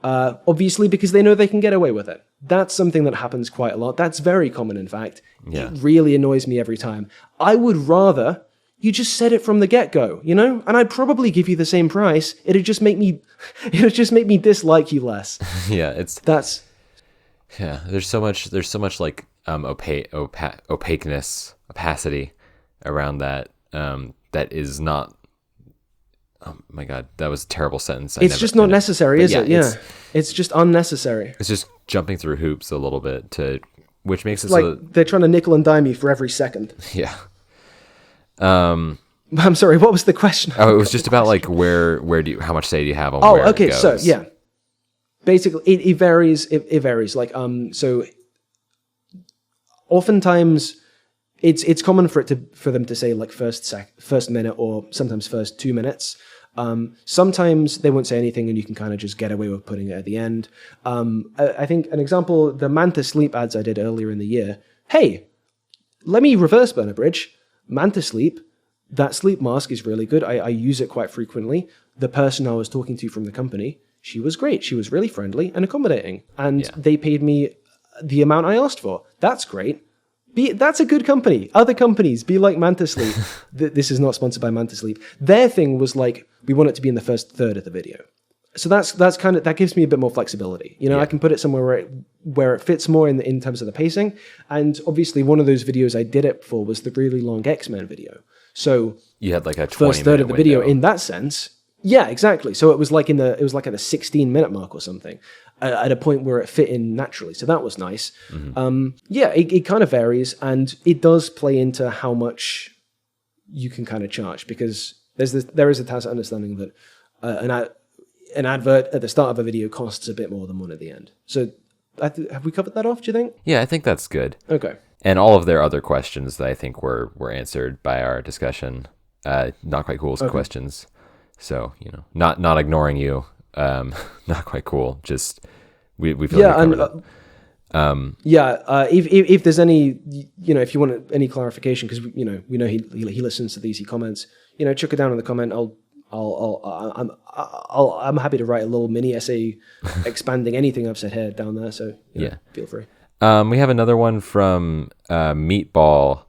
Obviously because they know they can get away with it. That's something that happens quite a lot. That's very common, in fact. Yeah. It really annoys me every time. I would rather you just said it from the get-go, and I'd probably give you the same price. It'd just make me dislike you less. There's so much like opacity around that that is not. Oh my God, that was a terrible sentence. It's just not necessary, is it? Yeah, it's just unnecessary. It's just jumping through hoops a little bit which makes it like so they're trying to nickel and dime you for every second. Yeah. I'm sorry. What was the question? Oh, it was just about like how much say do you have on? Oh, okay. So yeah, basically it varies. It varies. Like so oftentimes it's common for them to say like first minute or sometimes first 2 minutes. Sometimes they won't say anything and you can kind of just get away with putting it at the end. I think an example, the Manta Sleep ads I did earlier in the year. Hey, let me reverse burn a bridge. Manta Sleep, that sleep mask is really good. I use it quite frequently. The person I was talking to from the company, she was great. She was really friendly and accommodating. And they paid me the amount I asked for. That's great. That's a good company. Other companies, be like Manta Sleep. This is not sponsored by Manta Sleep. Their thing was like, we want it to be in the first third of the video. So that gives me a bit more flexibility. I can put it somewhere where it fits more in terms of the pacing. And obviously one of those videos I did it for was the really long X-Men video. So you had like a 20-minute first third of the video window. In that sense. Yeah, exactly. So it was like at the 16-minute mark or something, at a point where it fit in naturally. So that was nice. Mm-hmm. It kind of varies, and it does play into how much you can kind of charge, because there is a tacit understanding that an advert at the start of a video costs a bit more than one at the end. So have we covered that off, do you think? Yeah, I think that's good. Okay. And all of their other questions that I think were answered by our discussion. Not quite cool questions. So, not ignoring you. Not quite cool. Just we feel like we covered it. If there's any, if you want any clarification, because we know he listens to these, he comments, chuck it down in the comment. I'm happy to write a little mini essay expanding anything I've said here down there. So feel free. We have another one from Meatball.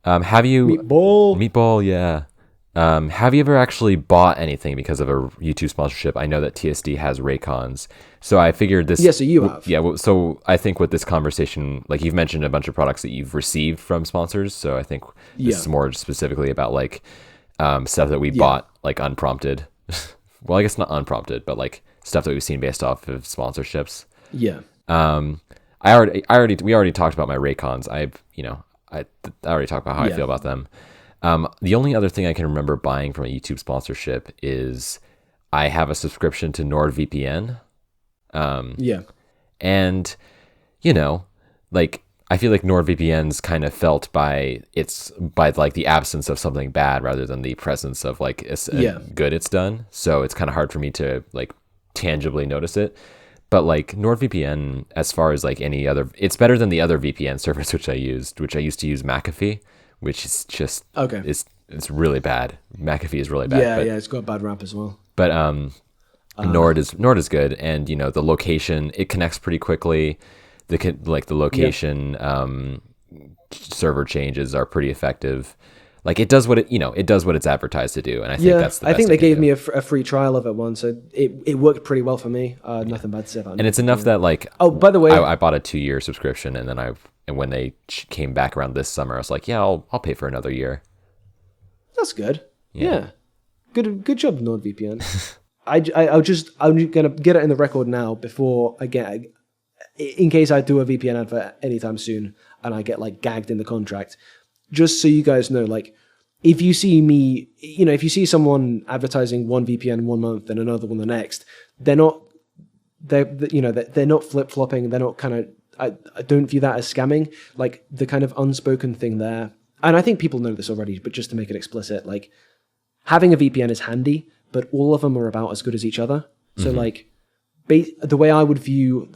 Have you Meatball? Yeah. Have you ever actually bought anything because of a YouTube sponsorship? I know that TSD has Raycons, so I figured this. Yeah, so you have. Yeah, well, so I think with this conversation, like you've mentioned a bunch of products that you've received from sponsors, so I think this is more specifically about like stuff that we bought like unprompted. Well, I guess not unprompted, but like stuff that we've seen based off of sponsorships. Yeah. We already talked about my Raycons. I already talked about how I feel about them. The only other thing I can remember buying from a YouTube sponsorship is I have a subscription to NordVPN. And like I feel like NordVPN's kind of felt by like the absence of something bad rather than the presence of like good it's done. So it's kind of hard for me to like tangibly notice it. But like NordVPN, as far as like any other, it's better than the other VPN service which I used to use McAfee, which is just it's really bad. McAfee is really bad. Yeah, it's got a bad rap as well. But Nord is good, and the location, it connects pretty quickly. The location server changes are pretty effective. Like it does what it's advertised to do, and I think that's the best. I think they gave me a free trial of it once, so it worked pretty well for me. Nothing bad to say about it. And it's enough that like, oh, by the way, I bought a 2-year subscription, and then when they came back around this summer, I was like, yeah, I'll pay for another year. That's good. Yeah. Good job, NordVPN. I'm gonna get it in the record now before I get, in case I do a VPN advert anytime soon and I get like gagged in the contract. Just so you guys know, like, if you see me, if you see someone advertising one VPN 1 month and another one the next, they're not flip flopping. They're not kind of. I don't view that as scamming. Like the kind of unspoken thing there, and I think people know this already, but just to make it explicit, like having a VPN is handy, but all of them are about as good as each other. Mm-hmm. So like, the way I view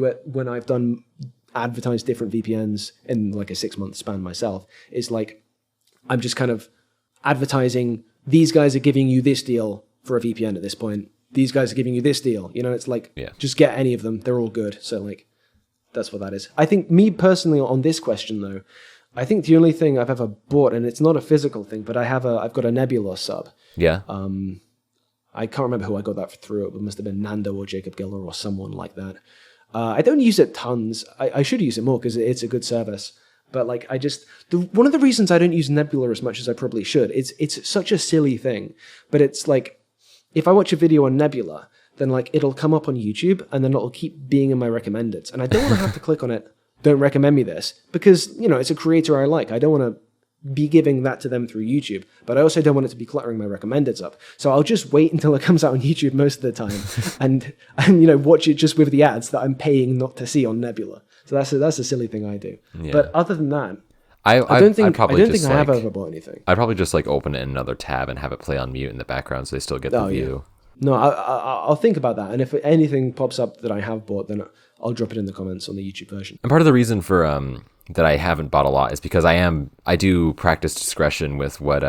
it when I've done advertise different VPNs in like a 6-month span myself is like I'm just kind of advertising, these guys are giving you this deal for a VPN at this point, these guys are giving you this deal, it's like just get any of them, they're all good. So like that's what that is. I think me personally on this question though, I think the only thing I've ever bought, and it's not a physical thing, but I've got a Nebula sub. I can't remember who I got that through. It must have been Nando or Jacob Giller or someone like that. I don't use it tons. I should use it more because it's a good service. But like, one of the reasons I don't use Nebula as much as I probably should, it's such a silly thing. But it's like, if I watch a video on Nebula, then like it'll come up on YouTube and then it'll keep being in my recommendeds. And I don't want to have to click on it, don't recommend me this, because, it's a creator I like. I don't want to be giving that to them through YouTube, but I also don't want it to be cluttering my recommendeds up. So I'll just wait until it comes out on YouTube most of the time and watch it just with the ads that I'm paying not to see on Nebula. So that's a silly thing I do. Yeah. But other than that, I don't think I have ever bought anything. I'd probably just like open it in another tab and have it play on mute in the background so they still get the view. No, I'll think about that. And if anything pops up that I have bought, then I'll drop it in the comments on the YouTube version. And part of the reason for that I haven't bought a lot is because I do practice discretion with what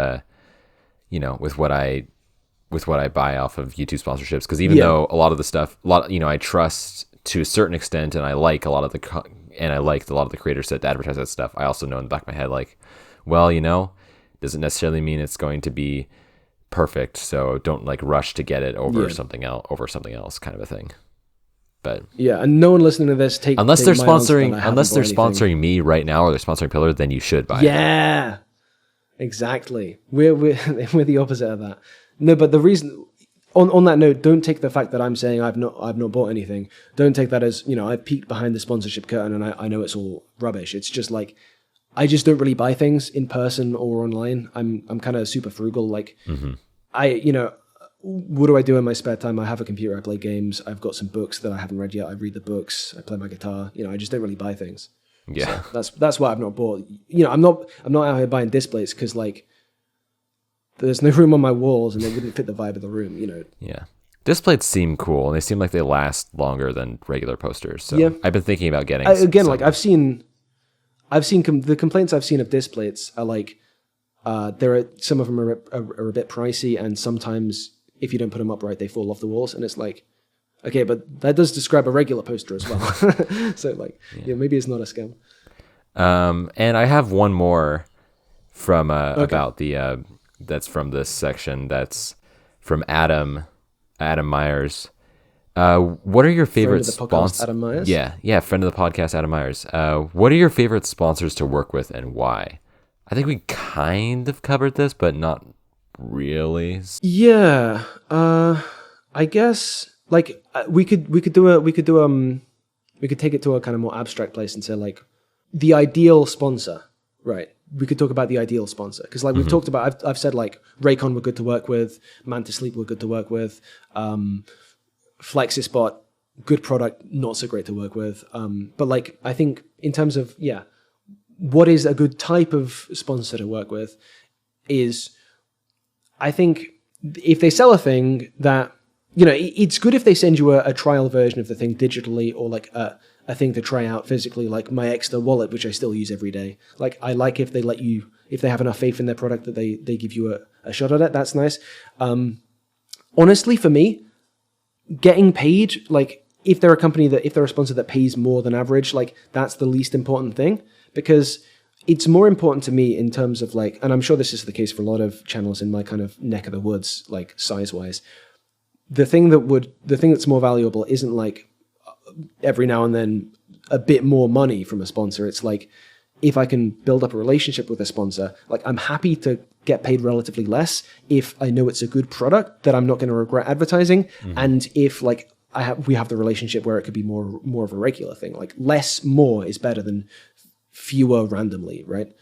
with what I buy off of YouTube sponsorships, because even though a lot of the stuff I trust to a certain extent, and I like a lot of the creators that advertise that stuff, I also know in the back of my head like, well, doesn't necessarily mean it's going to be perfect, so don't like rush to get it over something else kind of a thing. But and no one listening to this unless they're sponsoring me right now, or they're sponsoring Pillar, then you should buy it. Yeah, exactly. We're the opposite of that. No, but the reason on that note, don't take the fact that I'm saying I've not bought anything. Don't take that as I've peeked behind the sponsorship curtain and I know it's all rubbish. It's just like I just don't really buy things in person or online. I'm kind of super frugal. Like what do I do in my spare time? I have a computer, I play games, I've got some books that I haven't read yet, I read the books, I play my guitar, I just don't really buy things. Yeah. So that's why I've not bought, I'm not out here buying displays because like there's no room on my walls and they wouldn't fit the vibe of the room, Yeah. Displays seem cool and they seem like they last longer than regular posters. So I've been thinking about getting like I've seen the complaints I've seen of displays are like some of them are a bit pricey, and sometimes if you don't put them up right, they fall off the walls, and it's like, Okay, but that does describe a regular poster as well. So like, maybe it's not a scam. And I have one more from about the that's from this section. That's from Adam Myers. What are your favorite sponsors? Adam Myers? Yeah, friend of the podcast, Adam Myers. What are your favorite sponsors to work with and why? I think we kind of covered this, but not really. Yeah, I guess like we could take it to a kind of more abstract place and say like the ideal sponsor, right? We could talk about the ideal sponsor because like we've talked about, I've said like Raycon were good to work with, Mantis Sleep were good to work with, FlexiSpot, good product, not so great to work with. But like I think in terms of what is a good type of sponsor to work with is, I think if they sell a thing that, it's good if they send you a trial version of the thing digitally or like a thing to try out physically, like my Extra wallet, which I still use every day. Like I like if they if they have enough faith in their product that they give you a shot at it. That's nice. Honestly, for me, getting paid, like if they're a sponsor that pays more than average, like that's the least important thing, because it's more important to me in terms of like, and I'm sure this is the case for a lot of channels in my kind of neck of the woods, like size wise. The thing that's more valuable isn't like every now and then a bit more money from a sponsor. It's like, if I can build up a relationship with a sponsor, like I'm happy to get paid relatively less if I know it's a good product that I'm not going to regret advertising. And if like we have the relationship where it could be more of a regular thing, like less more is better than fewer randomly, right?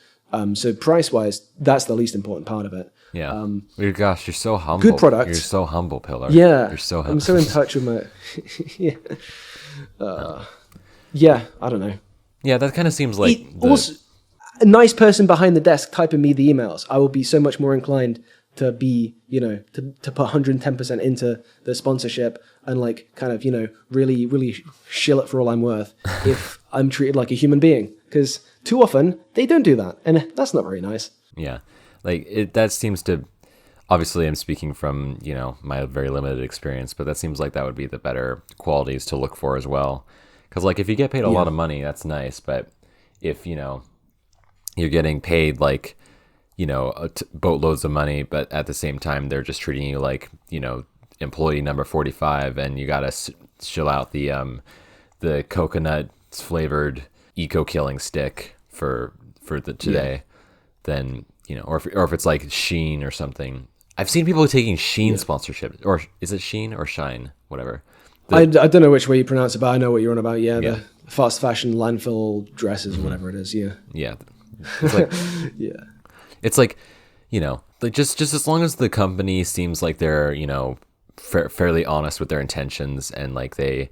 So price wise, that's the least important part of it. Yeah. Gosh, you're so humble. Good product. You're so humble, Pillar. Yeah. You're so humble. I'm so in touch with my. Yeah. I don't know. Yeah, that kind of seems like also a nice person behind the desk typing me the emails. I will be so much more inclined to be, to put 110% into the sponsorship and like kind of, really, really shill it for all I'm worth if I'm treated like a human being. Because too often they don't do that, and that's not very nice. Yeah, like that seems to. Obviously, I'm speaking from my very limited experience, but that seems like that would be the better qualities to look for as well. Because like if you get paid a lot of money, that's nice, but if you're getting paid like boatloads of money, but at the same time they're just treating you like employee number 45, and you gotta shill out the coconut flavored eco killing stick for the today, then or if it's like Sheen or something. I've seen people taking Sheen sponsorship, or is it Sheen or Shine, whatever. I don't know which way you pronounce it, but I know what you're on about. Yeah, the fast fashion landfill dresses or whatever it is. Yeah. It's like it's like like just as long as the company seems like they're fairly honest with their intentions and like they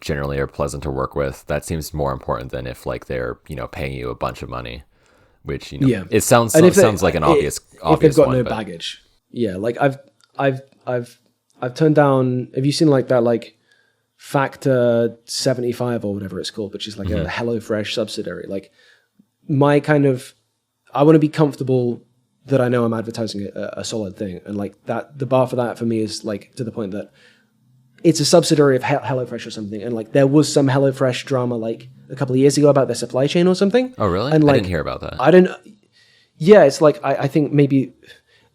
generally are pleasant to work with, that seems more important than if like they're paying you a bunch of money, which it sounds like an obvious if they've got one, no baggage. Yeah, like I've turned down. Have you seen like that like Factor 75 or whatever it's called, which is like a HelloFresh subsidiary? Like my kind of, I want to be comfortable that I know I'm advertising a solid thing, and like that the bar for that for me is like to the point that it's a subsidiary of HelloFresh or something, and like there was some HelloFresh drama like a couple of years ago about their supply chain or something. Oh really? And like, I didn't hear about that. I don't. Yeah, it's like I think maybe.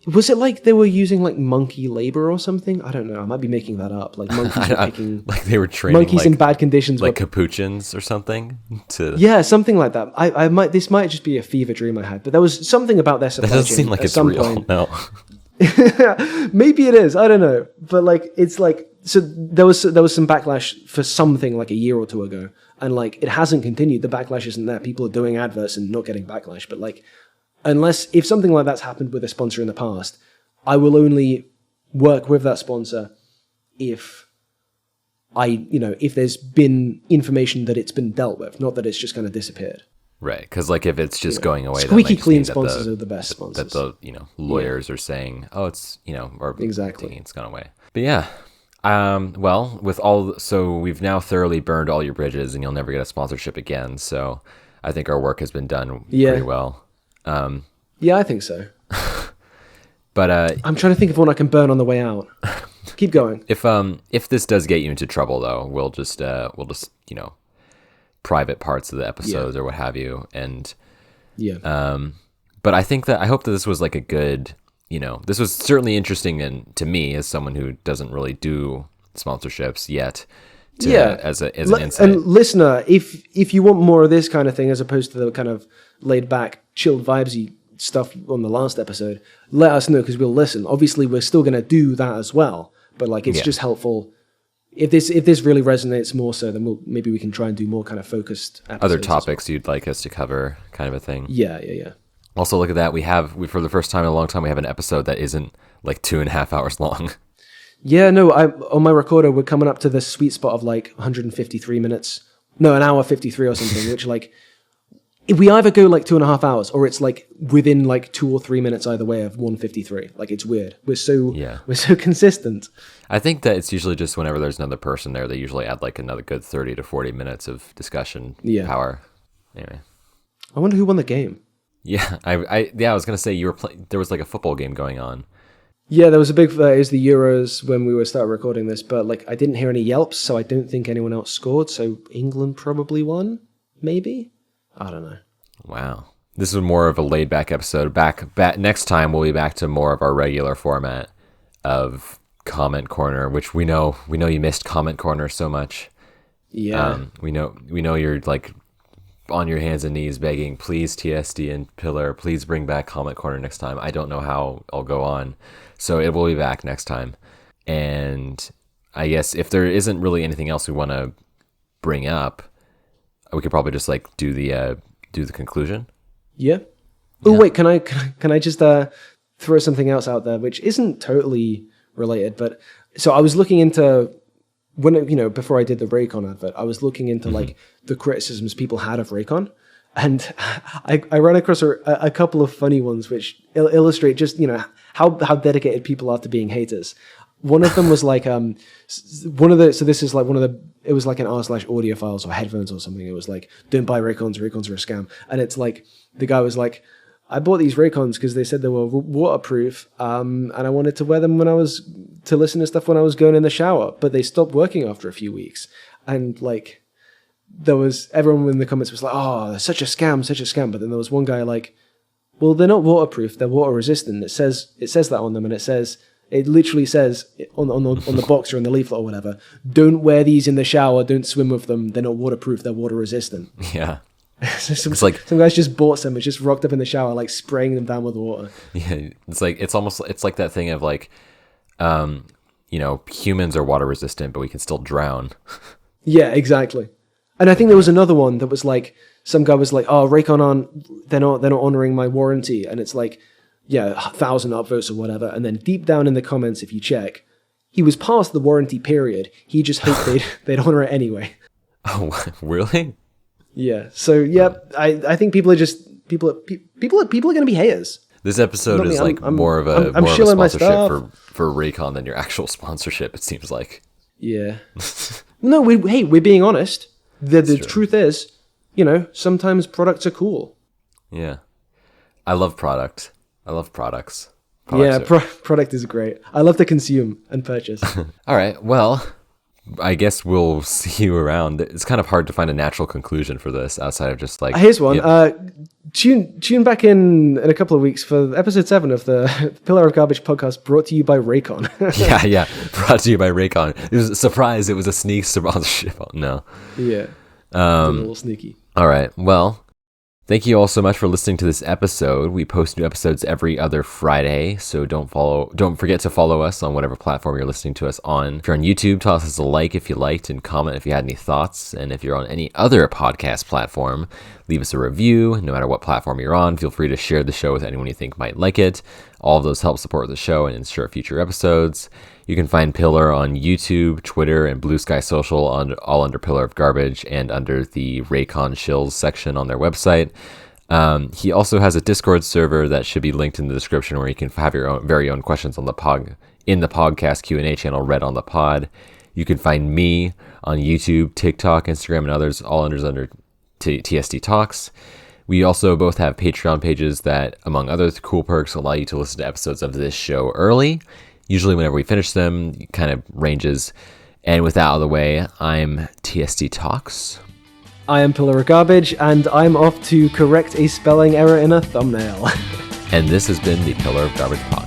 Was it like they were using like monkey labor or something? I don't know. I might be making that up. Like monkeys were picking like they were training monkeys in bad conditions, like capuchins or something. Something like that. I might. This might just be a fever dream I had, but there was something about their supply chain. That doesn't seem like it's real. Point. No. Maybe it is. I don't know. But like it's like so there was some backlash for something like a year or two ago, and like it hasn't continued. The backlash isn't there. People are doing adverts and not getting backlash, but like. If something like that's happened with a sponsor in the past, I will only work with that sponsor if if there's been information that it's been dealt with, not that it's just kind of disappeared. Right, because like if it's just going away, squeaky clean sponsors are the best sponsors. That the lawyers are saying, oh, it's or exactly it's gone away. But yeah, well, so we've now thoroughly burned all your bridges, and you'll never get a sponsorship again. So I think our work has been done pretty well. Yeah, I think so. But I'm trying to think of one I can burn on the way out. keep going. If this does get you into trouble, though, we'll just private parts of the episodes or what have you, and but I hope that this was like a good, this was certainly interesting and to me as someone who doesn't really do sponsorships yet. As an insight. And listener, if you want more of this kind of thing as opposed to the kind of laid back, chilled vibesy stuff on the last episode, let us know because we'll listen. Obviously, we're still going to do that as well, but like it's just helpful. If this really resonates more so, then maybe we can try and do more kind of focused episodes. Other topics you'd like us to cover, kind of a thing. Yeah. Also, look at that. We for the first time in a long time, we have an episode that isn't like 2.5 hours long. Yeah, no, on my recorder, we're coming up to the sweet spot of like 153 minutes. No, an hour 53 or something, which like, if we either go like 2.5 hours or it's like within like 2 or 3 minutes either way of 153. Like it's weird. We're so consistent. I think that it's usually just whenever there's another person there, they usually add like another good 30 to 40 minutes of discussion power. Anyway. I wonder who won the game. Yeah, I was going to say there was like a football game going on. Yeah, there was a big, it was the Euros when we started recording this, but like I didn't hear any yelps, so I don't think anyone else scored, so England probably won, maybe? I don't know. Wow. This is more of a laid-back episode. Back next time, we'll be back to more of our regular format of Comment Corner, which we know you missed Comment Corner so much. Yeah. We know you're like on your hands and knees begging, please TSD and Pillar, please bring back Comment Corner next time. I don't know how I'll go on. So it will be back next time. And I guess if there isn't really anything else we want to bring up, we could probably just like do the conclusion. Yeah. Oh wait, can I just throw something else out there which isn't totally related, but so I was looking into before I did the Raycon advert, I was looking into like the criticisms people had of Raycon. And I ran across a couple of funny ones which illustrate just, how dedicated people are to being haters. One of them was like, it was like an R/audio files or headphones or something. It was like, don't buy Raycons are a scam. And it's like, the guy was like, I bought these Raycons because they said they were waterproof, and I wanted to wear them to listen to stuff when I was going in the shower, but they stopped working after a few weeks. And like, everyone in the comments was like, oh, such a scam. But then there was one guy like, well, they're not waterproof, they're water resistant. It says that on them, and it literally says on the box or on the leaflet or whatever, don't wear these in the shower, don't swim with them, they're not waterproof, they're water resistant. Yeah. So some guys just bought some, it's just rocked up in the shower, like spraying them down with water. Yeah, it's like that thing of like, humans are water resistant, but we can still drown. Yeah, exactly. And I think there was another one that was like, some guy was like, oh, Raycon they're not honoring my warranty. And it's like, 1,000 upvotes or whatever. And then deep down in the comments, if you check, he was past the warranty period. He just hoped they'd honor it anyway. Oh, really? Yeah. So, I think people are going to be haters. This episode is more of a sponsorship for Raycon than your actual sponsorship, it seems like. Yeah. No, we're being honest. The truth is, sometimes products are cool. Yeah. I love products. Product is great. I love to consume and purchase. All right. Well, I guess we'll see you around. It's kind of hard to find a natural conclusion for this outside of just like... Here's one. Tune back in a couple of weeks for episode 7 of the Pillar of Garbage podcast brought to you by Raycon. Yeah. Brought to you by Raycon. It was a surprise. It was a sneak sponsorship. No. Yeah. A little sneaky. All right. Well, thank you all so much for listening to this episode. We post new episodes every other Friday, so don't forget to follow us on whatever platform you're listening to us on. If you're on YouTube, toss us a like if you liked and comment if you had any thoughts. And if you're on any other podcast platform, leave us a review. No matter what platform you're on, feel free to share the show with anyone you think might like it. All of those help support the show and ensure future episodes. You can find Pillar on YouTube, Twitter, and Blue Sky Social, all under Pillar of Garbage and under the Raycon Shills section on their website. He also has a Discord server that should be linked in the description where you can have your very own questions on in the podcast Q&A channel read on the pod. You can find me on YouTube, TikTok, Instagram, and others, all under TSD Talks. We also both have Patreon pages that, among other cool perks, allow you to listen to episodes of this show early. Usually whenever we finish them, it kind of ranges. And with that out of the way, I'm TSD Talks. I am Pillar of Garbage, and I'm off to correct a spelling error in a thumbnail. And this has been the Pillar of Garbage podcast.